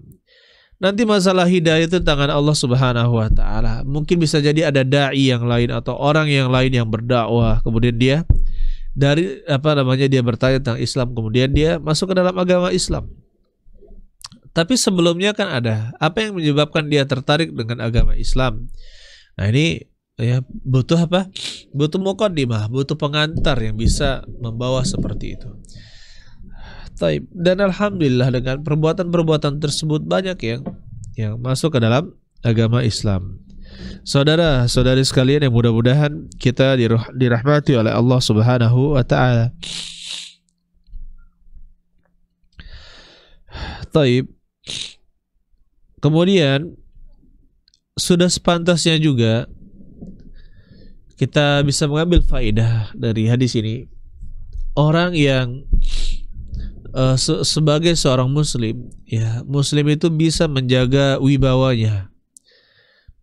Nanti masalah hidayah itu tangan Allah Subhanahu wa taala. Mungkin bisa jadi ada dai yang lain atau orang yang lain yang berdakwah, kemudian dia dari dia bertanya tentang Islam, kemudian dia masuk ke dalam agama Islam. Tapi sebelumnya kan ada apa yang menyebabkan dia tertarik dengan agama Islam. Nah ini ya butuh apa? Butuh muqaddimah, butuh pengantar yang bisa membawa seperti itu. Dan alhamdulillah dengan perbuatan-perbuatan tersebut banyak yang masuk ke dalam agama Islam. Saudara-saudari sekalian yang mudah-mudahan kita dirahmati oleh Allah Subhanahu wa taala. Taib. Kemudian sudah sepantasnya juga kita bisa mengambil faedah dari hadis ini. Orang yang sebagai seorang muslim, ya, muslim itu bisa menjaga wibawanya,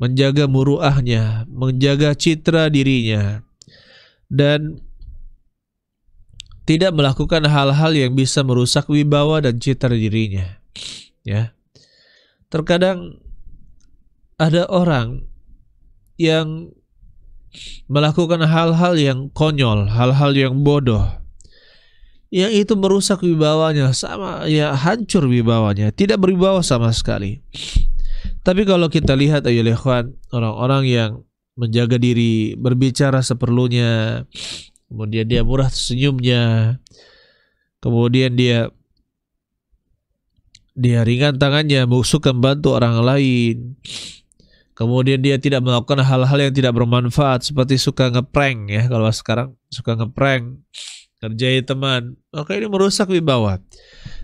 menjaga muruahnya, menjaga citra dirinya, dan tidak melakukan hal-hal yang bisa merusak wibawa dan citra dirinya. Ya, terkadang ada orang yang melakukan hal-hal yang konyol, hal-hal yang bodoh, yang itu merusak wibawanya, sama ya, hancur wibawanya, tidak berwibawa sama sekali. Tapi kalau kita lihat ayo ikhwan, orang-orang yang menjaga diri, berbicara seperlunya, kemudian dia murah senyumnya, kemudian dia ringan tangannya, suka membantu orang lain, kemudian dia tidak melakukan hal-hal yang tidak bermanfaat seperti suka ngeprank, ya, kalau sekarang suka ngeprank, kerjai teman, maka ini merusak wibawa.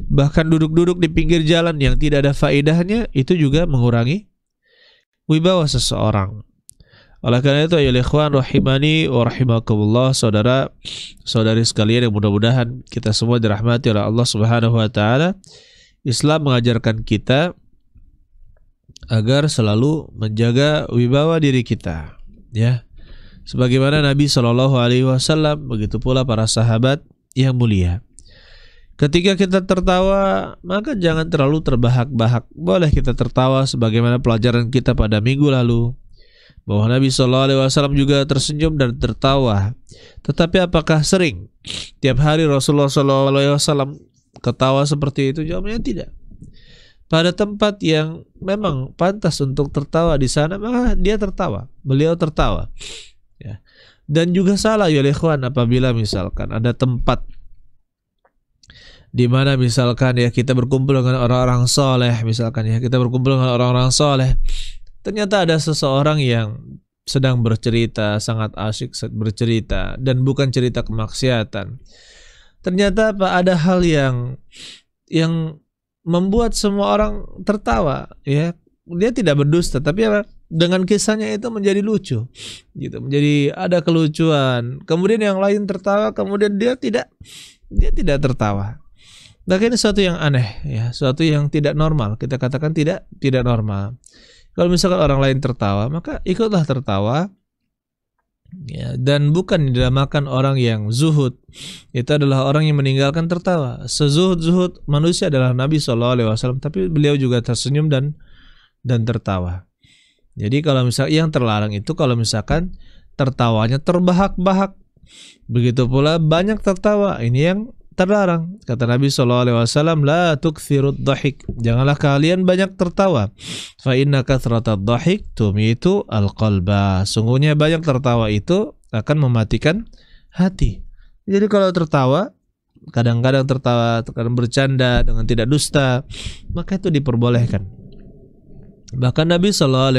Bahkan duduk-duduk di pinggir jalan yang tidak ada faedahnya, itu juga mengurangi wibawa seseorang. Oleh karena itu, ya ikhwan rahimani wa rahimakumullah, saudara-saudari sekalian yang mudah-mudahan kita semua dirahmati oleh Allah Subhanahu wa taala. Islam mengajarkan kita agar selalu menjaga wibawa diri kita, ya. Sebagaimana Nabi Shallallahu alaihi wasallam, begitu pula para sahabat yang mulia. Ketika kita tertawa, maka jangan terlalu terbahak-bahak. Boleh kita tertawa sebagaimana pelajaran kita pada minggu lalu, bahwa Nabi Shallallahu alaihi wasallam juga tersenyum dan tertawa. Tetapi apakah sering tiap hari Rasulullah Shallallahu alaihi wasallam ketawa seperti itu? Jawabnya tidak. Pada tempat yang memang pantas untuk tertawa di sana, maka dia tertawa, beliau tertawa, ya. Dan juga salah ya ikhwan apabila misalkan ada tempat di mana misalkan ya kita berkumpul dengan orang-orang soleh, misalkan ya kita berkumpul dengan orang-orang soleh, ternyata ada seseorang yang sedang bercerita, sangat asyik bercerita, dan bukan cerita kemaksiatan. Ternyata apa, ada hal yang membuat semua orang tertawa, ya. Dia tidak berdusta, tapi apa, dengan kisahnya itu menjadi lucu, gitu, menjadi ada kelucuan. Kemudian yang lain tertawa, kemudian dia tidak tertawa. Maka ini suatu yang aneh, ya, suatu yang tidak normal. Kita katakan tidak normal. Kalau misalkan orang lain tertawa, maka ikutlah tertawa. Ya, dan bukan dinamakan orang yang zuhud. Itu adalah orang yang meninggalkan tertawa. Sezuhud manusia adalah Nabi SAW, tapi beliau juga tersenyum dan tertawa. Jadi kalau misalkan yang terlarang itu kalau misalkan tertawanya terbahak-bahak, begitu pula banyak tertawa, ini yang terlarang. Kata Nabi SAW, la tukthirud dhahik, janganlah kalian banyak tertawa. Fa inna kathratad dhahik tumitu al-qalba, sungguhnya banyak tertawa itu akan mematikan hati. Jadi kalau tertawa, kadang-kadang tertawa, terkadang bercanda dengan tidak dusta, maka itu diperbolehkan. Bahkan Nabi SAW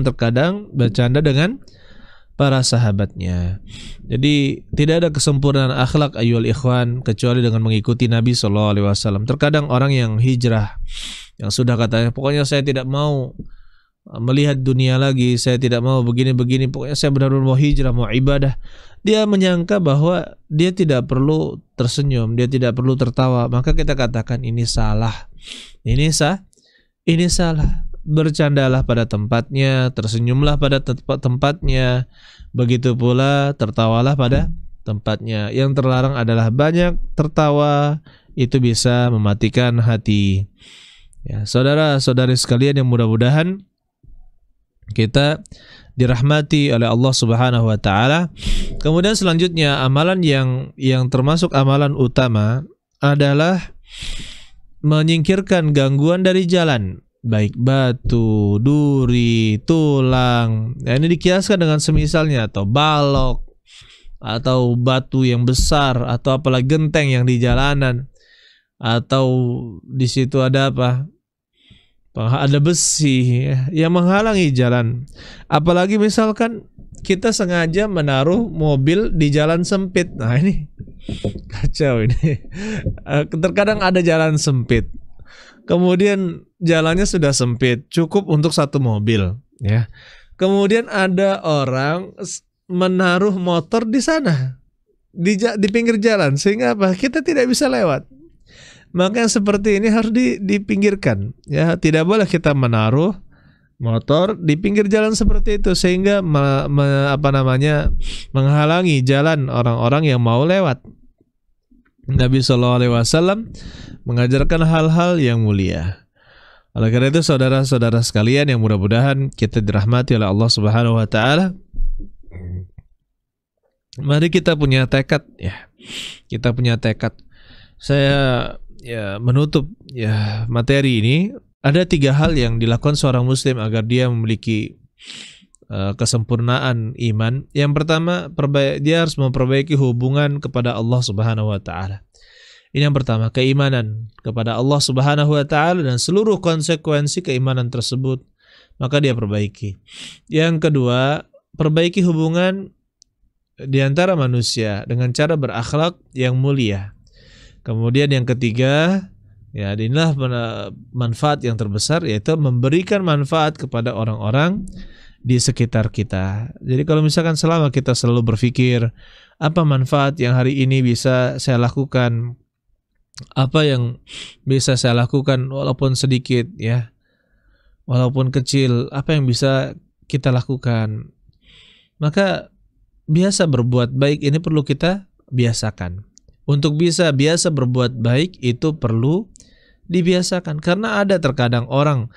terkadang bercanda dengan para sahabatnya. Jadi tidak ada kesempurnaan akhlak ayyuhal ikhwan kecuali dengan mengikuti Nabi SAW. Terkadang orang yang hijrah, yang sudah katanya pokoknya saya tidak mau melihat dunia lagi, saya tidak mau begini-begini, pokoknya saya benar-benar mau hijrah, mau ibadah, dia menyangka bahwa dia tidak perlu tersenyum, dia tidak perlu tertawa. Maka kita katakan ini salah, ini salah. Bercandalah pada tempatnya, tersenyumlah pada tempatnya, begitu pula tertawalah pada tempatnya. Yang terlarang adalah banyak tertawa, itu bisa mematikan hati. Ya, saudara-saudari sekalian yang mudah-mudahan kita dirahmati oleh Allah Subhanahu wa taala. Kemudian selanjutnya amalan yang termasuk amalan utama adalah menyingkirkan gangguan dari jalan, baik batu, duri, tulang. Nah, ini dikiaskan dengan semisalnya, atau balok, atau batu yang besar, atau apalagi genteng yang di jalanan, atau di situ ada apa? ada besi ya, yang menghalangi jalan. Apalagi misalkan kita sengaja menaruh mobil di jalan sempit. Nah ini kacau ini. Terkadang ada jalan sempit, kemudian jalannya sudah sempit, cukup untuk satu mobil ya. Kemudian ada orang menaruh motor di sana, di pinggir jalan, sehingga apa? Kita tidak bisa lewat. Maka yang seperti ini harus dipinggirkan ya. Tidak boleh kita menaruh motor di pinggir jalan seperti itu, sehingga menghalangi jalan orang-orang yang mau lewat. Nabi SAW mengajarkan hal-hal yang mulia. Oleh karena itu saudara-saudara sekalian yang mudah-mudahan kita dirahmati oleh Allah Subhanahu wa taala, mari kita punya tekad ya. Kita punya tekad. Saya menutup materi ini, ada 3 hal yang dilakukan seorang muslim agar dia memiliki kesempurnaan iman. Yang pertama, dia harus memperbaiki hubungan kepada Allah Subhanahu wa taala. Ini yang pertama, keimanan kepada Allah Subhanahu wa taala dan seluruh konsekuensi keimanan tersebut, maka dia perbaiki. Yang kedua, perbaiki hubungan di antara manusia dengan cara berakhlak yang mulia. Kemudian yang ketiga, ya inilah manfaat yang terbesar, yaitu memberikan manfaat kepada orang-orang di sekitar kita. Jadi kalau misalkan selama kita selalu berpikir, apa manfaat yang hari ini bisa saya lakukan, apa yang bisa saya lakukan walaupun sedikit ya, walaupun kecil, apa yang bisa kita lakukan, maka biasa berbuat baik ini perlu kita biasakan. Untuk bisa biasa berbuat baik itu perlu dibiasakan. Karena ada terkadang orang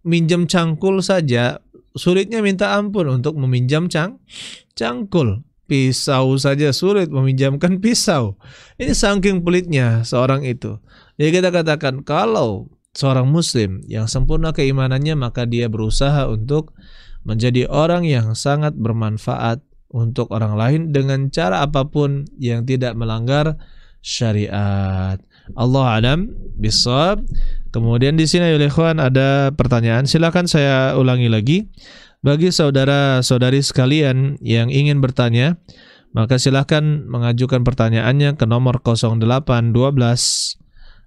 minjam cangkul saja sulitnya minta ampun untuk meminjam cangkul. Pisau saja sulit meminjamkan pisau. Ini saking pelitnya seorang itu. Jadi kita katakan kalau seorang muslim yang sempurna keimanannya, maka dia berusaha untuk menjadi orang yang sangat bermanfaat untuk orang lain dengan cara apapun yang tidak melanggar syariat. Allah alam bisawab. Kemudian di sini oleh ikhwan ada pertanyaan, silakan saya ulangi lagi. Bagi saudara-saudari sekalian yang ingin bertanya, maka silakan mengajukan pertanyaannya ke nomor 0812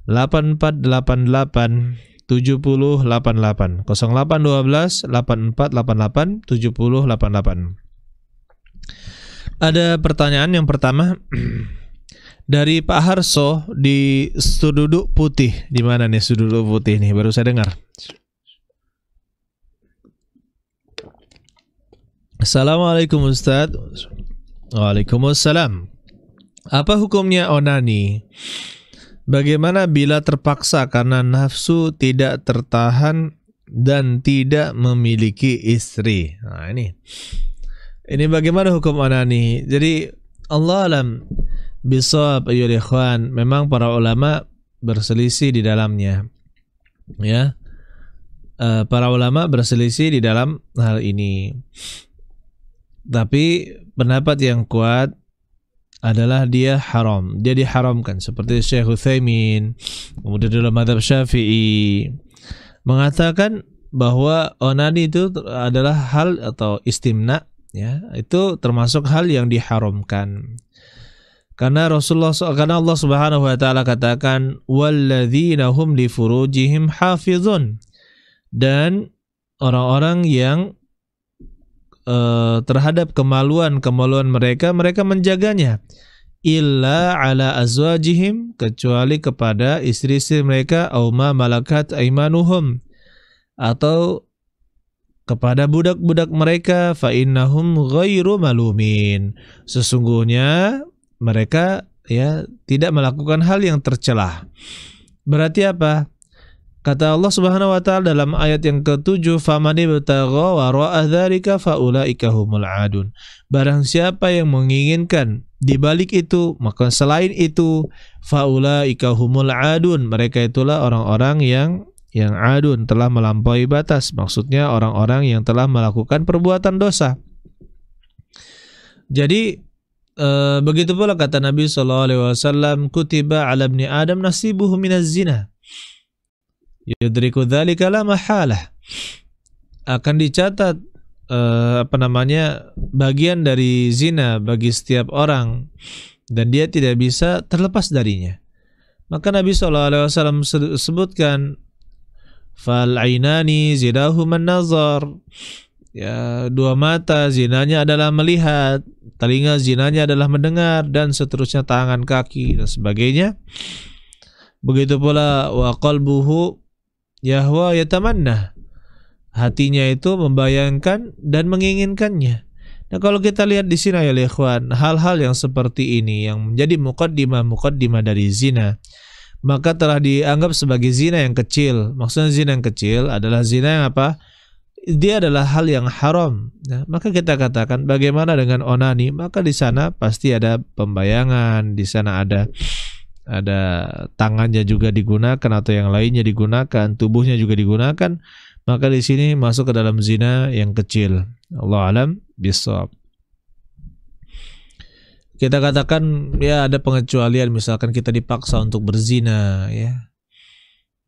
8488 7088 0812 8488 7088. Ada pertanyaan yang pertama dari Pak Harso di Sududuk Putih. Di mana nih Sududuk Putih nih? Baru saya dengar. Assalamualaikum Ustaz. Waalaikumsalam. Apa hukumnya onani? Bagaimana bila terpaksa karena nafsu tidak tertahan dan tidak memiliki istri? Nah ini bagaimana hukum onani? Jadi Allah alam bisawab ayyuhal ikhwan, memang para ulama berselisih di dalamnya. Ya. Para ulama berselisih di dalam hal ini. Tapi pendapat yang kuat adalah dia haram, dia diharamkan, seperti Syekh Utsaimin, kemudian dalam mazhab Syafi'i mengatakan bahwa onani itu adalah hal atau istimna, ya, itu termasuk hal yang diharamkan. Karena Allah Subhanahu wa taala katakan walladzina hum li furujihim hafizun, dan orang-orang yang terhadap kemaluan mereka menjaganya, illa ala azwajihim, kecuali kepada istri-istri mereka, au ma malakat aimanuhum, atau kepada budak-budak mereka, fa innahum ghairu malumin, sesungguhnya mereka ya tidak melakukan hal yang tercela. Berarti apa? Kata Allah Subhanahu wa taala dalam ayat yang ke-7, famani batagha wara'a dzalika faulaika humul adun. Barang siapa yang menginginkan di balik itu, maka selain itu, faulaika humul adun, mereka itulah orang-orang yang adun, telah melampaui batas. Maksudnya orang-orang yang telah melakukan perbuatan dosa. Jadi begitu pula kata Nabi sallallahu alaihi wasallam, kutiba 'ala ibni Adam nasibuhu minaz zina. Yudriku dzalika la mahalah. Akan dicatat bagian dari zina bagi setiap orang dan dia tidak bisa terlepas darinya. Maka Nabi SAW sebutkan fal ainani zinahuman nazar, ya, dua mata zinanya adalah melihat, telinga zinanya adalah mendengar, dan seterusnya, tangan, kaki dan sebagainya. Begitu pula wa qalbuhu yahwa yatamanna, hatinya itu membayangkan dan menginginkannya. Nah, kalau kita lihat di sini ya ikhwan, hal-hal yang seperti ini yang menjadi muqaddimah dari zina, maka telah dianggap sebagai zina yang kecil. Maksudnya zina yang kecil adalah zina yang apa? Dia adalah hal yang haram. Nah, maka kita katakan bagaimana dengan onani? Maka di sana pasti ada pembayangan, di sana ada tangannya juga digunakan atau yang lainnya digunakan, tubuhnya juga digunakan. Maka di sini masuk ke dalam zina yang kecil. Allah alam bisawab. Kita katakan ya ada pengecualian, misalkan kita dipaksa untuk berzina, ya,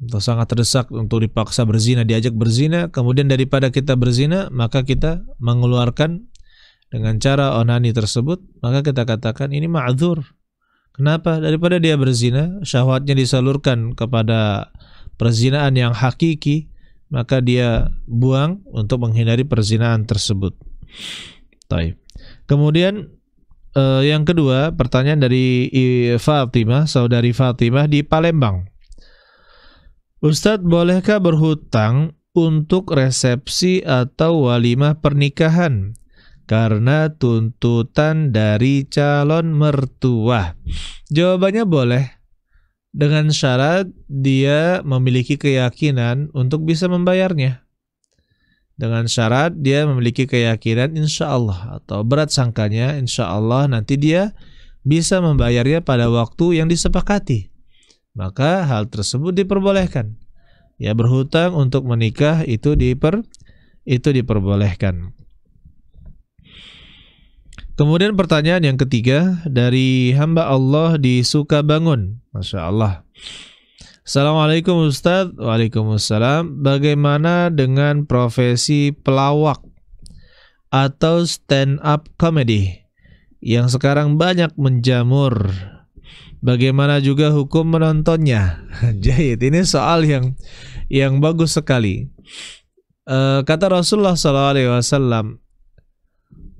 atau sangat terdesak untuk dipaksa berzina, diajak berzina, kemudian daripada kita berzina maka kita mengeluarkan dengan cara onani tersebut, maka kita katakan ini ma'dzur. Kenapa? Daripada dia berzina, syahwatnya disalurkan kepada perzinaan yang hakiki, maka dia buang untuk menghindari perzinaan tersebut. Taib. Kemudian yang kedua, pertanyaan dari Fatimah, saudari Fatimah di Palembang. Ustadz, bolehkah berhutang untuk resepsi atau walimah pernikahan karena tuntutan dari calon mertua? Jawabannya boleh, dengan syarat dia memiliki keyakinan untuk bisa membayarnya. Dengan syarat dia memiliki keyakinan insya Allah, atau berat sangkanya insya Allah nanti dia bisa membayarnya pada waktu yang disepakati. Maka hal tersebut diperbolehkan. Ya, berhutang untuk menikah itu diperbolehkan. Kemudian pertanyaan yang ketiga dari hamba Allah di Sukabangun. Masya Allah. Assalamualaikum Ustadz. Waalaikumsalam. Bagaimana dengan profesi pelawak atau stand up comedy yang sekarang banyak menjamur? Bagaimana juga hukum menontonnya? Jahit, ini soal yang bagus sekali. Kata Rasulullah SAW,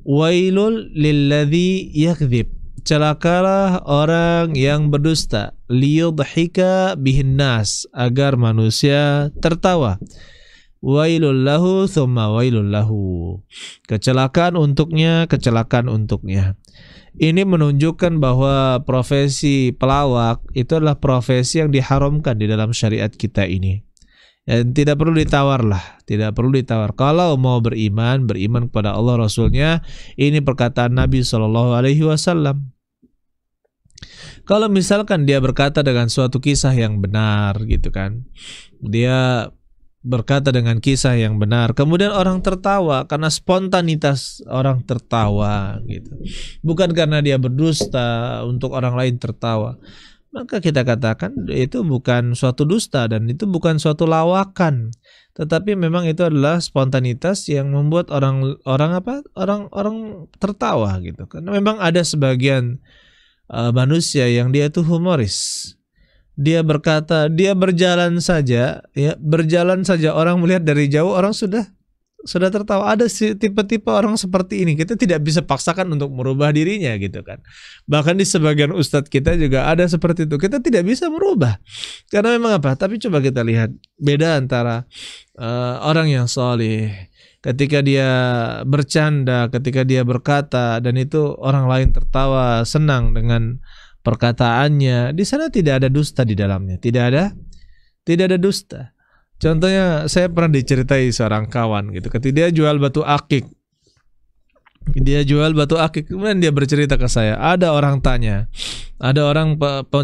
wailul lilladzi yakdzib, celakalah orang yang berdusta, liyudhika bihin nas, agar manusia tertawa. Wailul lahu thumma wailul lahu, kecelakaan untuknya, kecelakaan untuknya. Ini menunjukkan bahwa profesi pelawak itu adalah profesi yang diharamkan di dalam syariat kita ini. Dan tidak perlu ditawar lah, tidak perlu ditawar. Kalau mau beriman kepada Allah Rasulnya. Ini perkataan Nabi SAW. Kalau misalkan dia berkata dengan suatu kisah yang benar, gitu kan, dia berkata dengan kisah yang benar, kemudian orang tertawa karena spontanitas orang tertawa, gitu, bukan karena dia berdusta untuk orang lain tertawa, maka kita katakan itu bukan suatu dusta dan itu bukan suatu lawakan, tetapi memang itu adalah spontanitas yang membuat orang tertawa, gitu. Karena memang ada sebagian manusia yang dia itu humoris. Dia berkata, dia berjalan saja, ya, berjalan saja orang melihat dari jauh, orang sudah tertawa. Ada tipe-tipe orang seperti ini. Kita tidak bisa paksakan untuk merubah dirinya, gitu kan. Bahkan di sebagian ustadz kita juga ada seperti itu. Kita tidak bisa merubah. Karena memang apa? Tapi coba kita lihat beda antara orang yang saleh, ketika dia bercanda, ketika dia berkata dan itu orang lain tertawa, senang dengan perkataannya, di sana tidak ada dusta di dalamnya, tidak ada dusta. Contohnya, saya pernah diceritai seorang kawan, gitu, ketika dia jual batu akik, kemudian dia bercerita ke saya, ada orang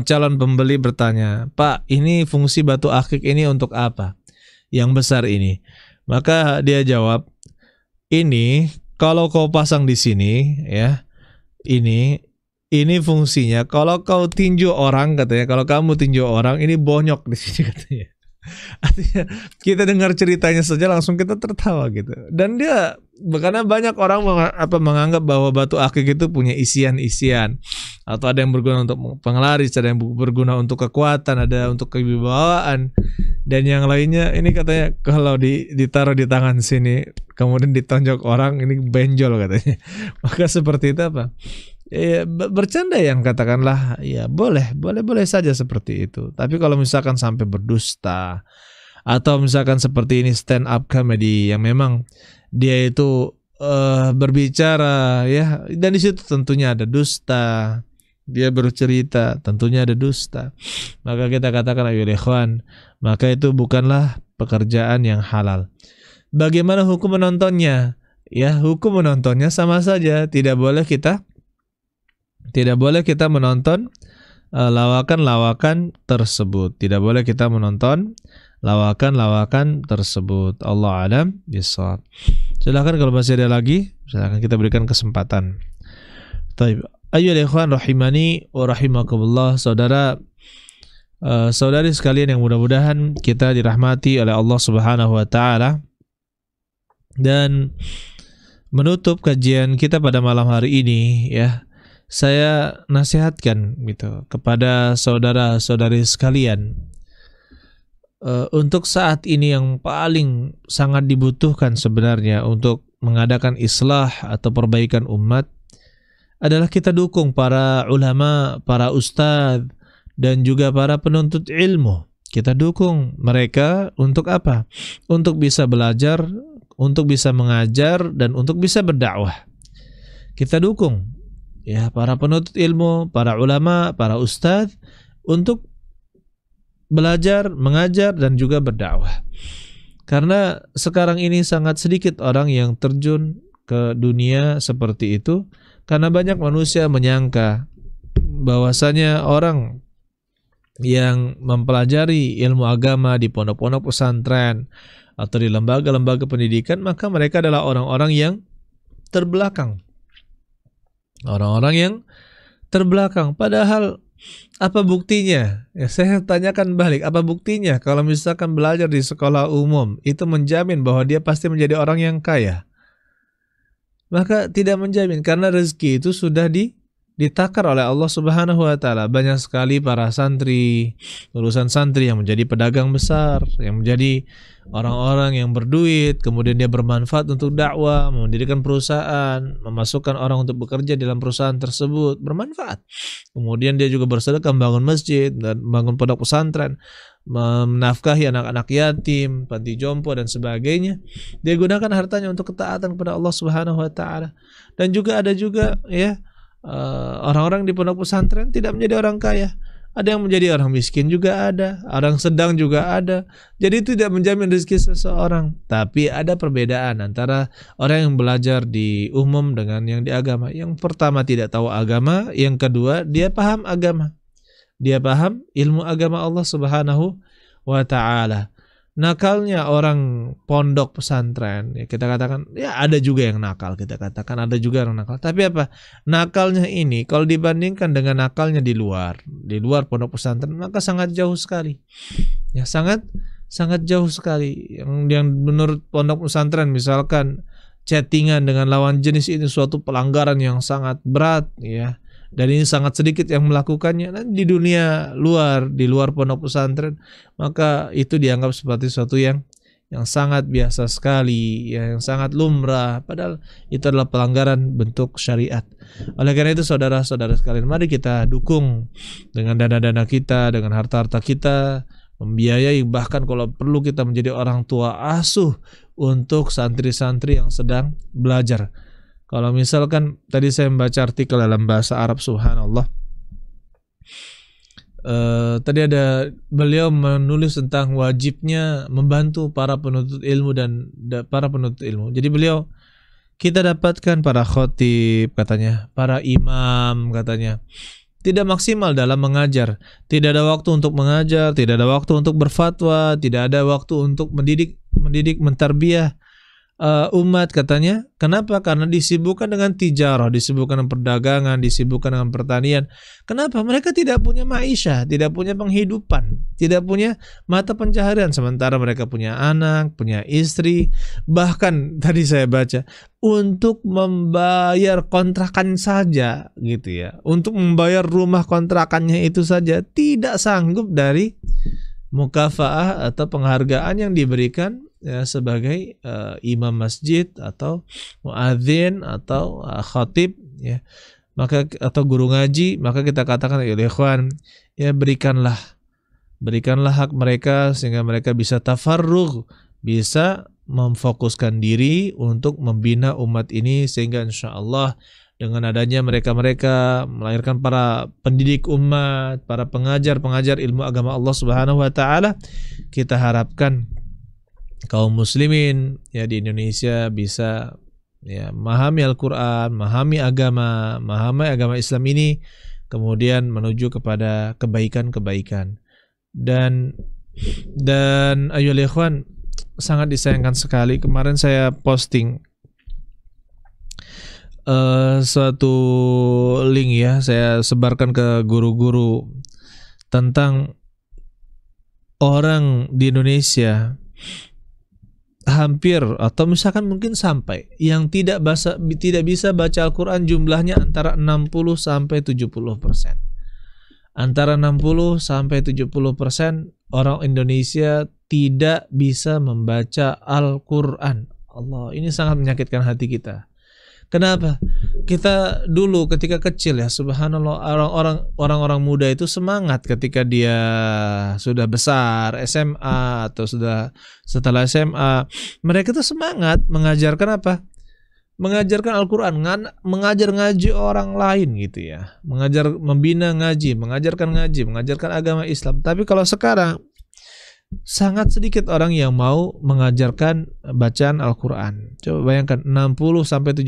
calon pembeli bertanya, Pak, ini fungsi batu akik ini untuk apa? Yang besar ini. Maka dia jawab, ini kalau kau pasang di sini, ya, ini fungsinya kalau kau tinju orang, katanya, kalau kamu tinju orang, ini bonyok di sini, katanya. Artinya kita dengar ceritanya saja langsung kita tertawa gitu. Dan dia, karena banyak orang menganggap bahwa batu akik itu punya isian-isian, atau ada yang berguna untuk penglaris, ada yang berguna untuk kekuatan, ada untuk kewibawaan, dan yang lainnya. Ini katanya kalau ditaruh di tangan sini kemudian ditonjok orang, ini benjol katanya. Maka seperti itu apa? Ya, bercanda yang katakanlah ya boleh saja seperti itu. Tapi kalau misalkan sampai berdusta, atau misalkan seperti ini stand up comedy yang memang dia itu berbicara ya, dan di situ tentunya ada dusta, dia bercerita tentunya ada dusta, maka kita katakan ayo ikhwan, maka itu bukanlah pekerjaan yang halal. Bagaimana hukum menontonnya? Ya, hukum menontonnya sama saja, tidak boleh kita menonton lawakan-lawakan tersebut. Tidak boleh kita menonton lawakan-lawakan tersebut. Allah a'lam bishawab. Silakan kalau masih ada lagi, silakan kita berikan kesempatan. Taib. Ayyuhal ikhwan rahimani wa rahimakumullah, saudari sekalian yang mudah-mudahan kita dirahmati oleh Allah Subhanahu wa taala. Dan menutup kajian kita pada malam hari ini ya, saya nasihatkan gitu kepada saudara-saudari sekalian, untuk saat ini yang paling sangat dibutuhkan sebenarnya untuk mengadakan islah atau perbaikan umat adalah kita dukung para ulama, para ustadz, dan juga para penuntut ilmu. Kita dukung mereka untuk apa? Untuk bisa belajar, untuk bisa mengajar, dan untuk bisa berdakwah. Kita dukung ya para penuntut ilmu, para ulama, para ustadz untuk belajar, mengajar, dan juga berdakwah. Karena sekarang ini sangat sedikit orang yang terjun ke dunia seperti itu, karena banyak manusia menyangka bahwasanya orang yang mempelajari ilmu agama di pondok-pondok pesantren atau di lembaga-lembaga pendidikan, maka mereka adalah orang-orang yang terbelakang. Orang-orang yang terbelakang. Padahal apa buktinya? Ya, saya tanyakan balik, apa buktinya kalau misalkan belajar di sekolah umum itu menjamin bahwa dia pasti menjadi orang yang kaya? Maka tidak menjamin, karena rezeki itu sudah ditakar oleh Allah Subhanahu wa taala. Banyak sekali para santri, lulusan santri yang menjadi pedagang besar, yang menjadi orang-orang yang berduit, kemudian dia bermanfaat untuk dakwah, mendirikan perusahaan, memasukkan orang untuk bekerja dalam perusahaan tersebut, bermanfaat. Kemudian dia juga bersedekah, membangun masjid dan membangun pondok pesantren, menafkahi anak-anak yatim, panti jompo, dan sebagainya. Dia gunakan hartanya untuk ketaatan kepada Allah Subhanahu wa taala. Dan juga ada juga ya orang-orang di pondok pesantren tidak menjadi orang kaya. Ada yang menjadi orang miskin juga ada, orang sedang juga ada. Jadi itu tidak menjamin rezeki seseorang. Tapi ada perbedaan antara orang yang belajar di umum dengan yang di agama. Yang pertama tidak tahu agama, yang kedua dia paham agama. Dia paham ilmu agama Allah Subhanahu wa taala. Nakalnya orang pondok pesantren, ya kita katakan, ya ada juga yang nakal, kita katakan ada juga yang nakal. Tapi apa? Nakalnya ini kalau dibandingkan dengan nakalnya di luar pondok pesantren, maka sangat jauh sekali. Ya sangat jauh sekali. Yang menurut pondok pesantren misalkan chattingan dengan lawan jenis ini suatu pelanggaran yang sangat berat ya. Dan ini sangat sedikit yang melakukannya. Dan di dunia luar, di luar pondok pesantren, maka itu dianggap seperti sesuatu yang sangat biasa sekali, yang sangat lumrah. Padahal itu adalah pelanggaran bentuk syariat. Oleh karena itu saudara-saudara sekalian, mari kita dukung dengan dana-dana kita, dengan harta-harta kita, membiayai, bahkan kalau perlu kita menjadi orang tua asuh untuk santri-santri yang sedang belajar. Kalau misalkan tadi saya membaca artikel dalam bahasa Arab, subhanallah, tadi ada beliau menulis tentang wajibnya membantu para penuntut ilmu dan para penuntut ilmu. Jadi beliau, kita dapatkan para khotib katanya, para imam katanya, tidak maksimal dalam mengajar. Tidak ada waktu untuk mengajar, tidak ada waktu untuk berfatwa, tidak ada waktu untuk mendidik, mentarbiyah umat katanya. Kenapa? Karena disibukkan dengan tijarah, disibukkan dengan perdagangan, disibukkan dengan pertanian. Kenapa? Mereka tidak punya maisha, tidak punya penghidupan, tidak punya mata pencaharian. Sementara mereka punya anak, punya istri. Bahkan tadi saya baca, untuk membayar kontrakan saja gitu ya, untuk membayar rumah kontrakannya itu saja tidak sanggup dari mukafaah atau penghargaan yang diberikan ya, sebagai imam masjid atau muadzin atau khatib ya, maka atau guru ngaji. Maka kita katakan ya ikhwan, ya berikanlah hak mereka sehingga mereka bisa tafarrugh, bisa memfokuskan diri untuk membina umat ini, sehingga insyaallah dengan adanya mereka melahirkan para pendidik umat, para pengajar ilmu agama Allah Subhanahu wa taala, kita harapkan kaum muslimin ya di Indonesia bisa ya memahami Al-Qur'an, memahami agama Islam ini, kemudian menuju kepada kebaikan-kebaikan. Dan ayolah ikhwan, sangat disayangkan sekali kemarin saya posting suatu link ya, saya sebarkan ke guru-guru tentang orang di Indonesia hampir atau misalkan mungkin sampai yang tidak bisa baca Al-Quran jumlahnya antara 60 sampai 70%. Antara 60 sampai 70% orang Indonesia tidak bisa membaca Al-Quran. Allah, ini sangat menyakitkan hati kita. Kenapa? Kita dulu ketika kecil ya, subhanallah, orang-orang muda itu semangat ketika dia sudah besar, SMA atau sudah setelah SMA, mereka itu semangat mengajarkan apa? Mengajarkan Al-Quran, mengajar ngaji orang lain gitu ya, membina ngaji, mengajarkan agama Islam. Tapi kalau sekarang sangat sedikit orang yang mau mengajarkan bacaan Al-Quran. Coba bayangkan, 60-70%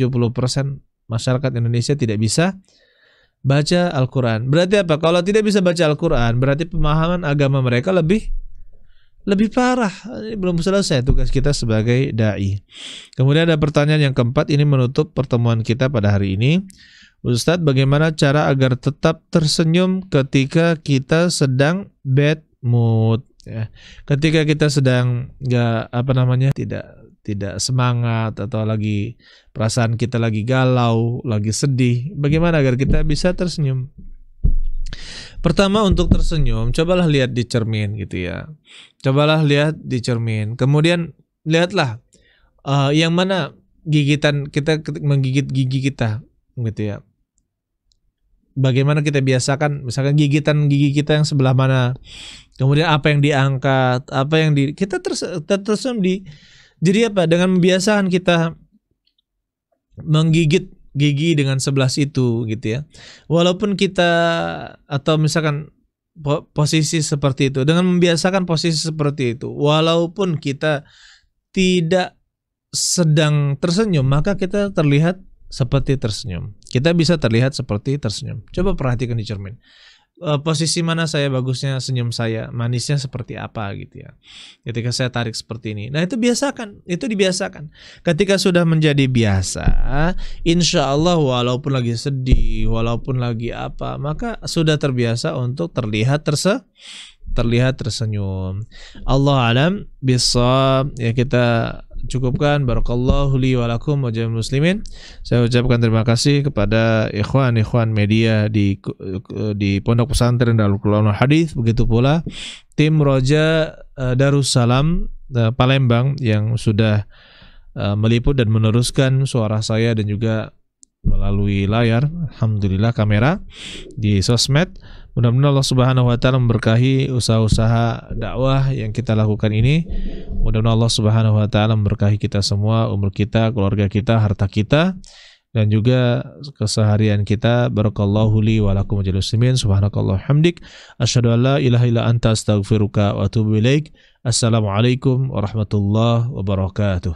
masyarakat Indonesia tidak bisa baca Al-Quran. Berarti apa? Kalau tidak bisa baca Al-Quran, berarti pemahaman agama mereka lebih parah. Ini belum selesai tugas kita sebagai da'i. Kemudian ada pertanyaan yang keempat, ini menutup pertemuan kita pada hari ini. Ustadz, bagaimana cara agar tetap tersenyum ketika kita sedang bad mood? Ya, ketika kita sedang tidak semangat atau lagi perasaan kita lagi galau, lagi sedih, bagaimana agar kita bisa tersenyum? Pertama, untuk tersenyum, cobalah lihat di cermin gitu ya. Cobalah lihat di cermin. Kemudian lihatlah yang mana gigitan kita, menggigit gigi kita gitu ya. Bagaimana kita biasakan, misalkan gigitan gigi kita yang sebelah mana, kemudian apa yang diangkat, apa yang kita tersenyum jadi apa? Dengan membiasakan kita menggigit gigi dengan sebelah situ gitu ya. Walaupun kita atau misalkan posisi seperti itu, dengan membiasakan posisi seperti itu, walaupun kita tidak sedang tersenyum, maka kita terlihat seperti tersenyum. Kita bisa terlihat seperti tersenyum. Coba perhatikan di cermin. Posisi mana saya bagusnya senyum saya, manisnya seperti apa gitu ya. Ketika saya tarik seperti ini. Nah, itu biasakan, itu dibiasakan. Ketika sudah menjadi biasa, insya Allah walaupun lagi sedih, walaupun lagi apa, maka sudah terbiasa untuk terlihat tersenyum. Allah alam bisawab. Ya, kita cukupkan. Barakallahu li wa lakum wa jami'il muslimin. Saya ucapkan terima kasih kepada ikhwan media di Pondok Pesantren Darul Quran Hadis, begitu pula tim Roja Darussalam Palembang yang sudah meliput dan meneruskan suara saya dan juga melalui layar, alhamdulillah, kamera di sosmed. Mudah-mudahan Allah Subhanahu wa taala memberkahi usaha-usaha dakwah yang kita lakukan ini. Mudah-mudahan Allah Subhanahu wa taala memberkahi kita semua, umur kita, keluarga kita, harta kita, dan juga keseharian kita. Barakallahu li wa lakum wa jami'il muslimin. Subhanakallah hamdik, asyhadu an la ilaha illa anta, astaghfiruka wa atubu ilaik. Assalamualaikum warahmatullahi wabarakatuh.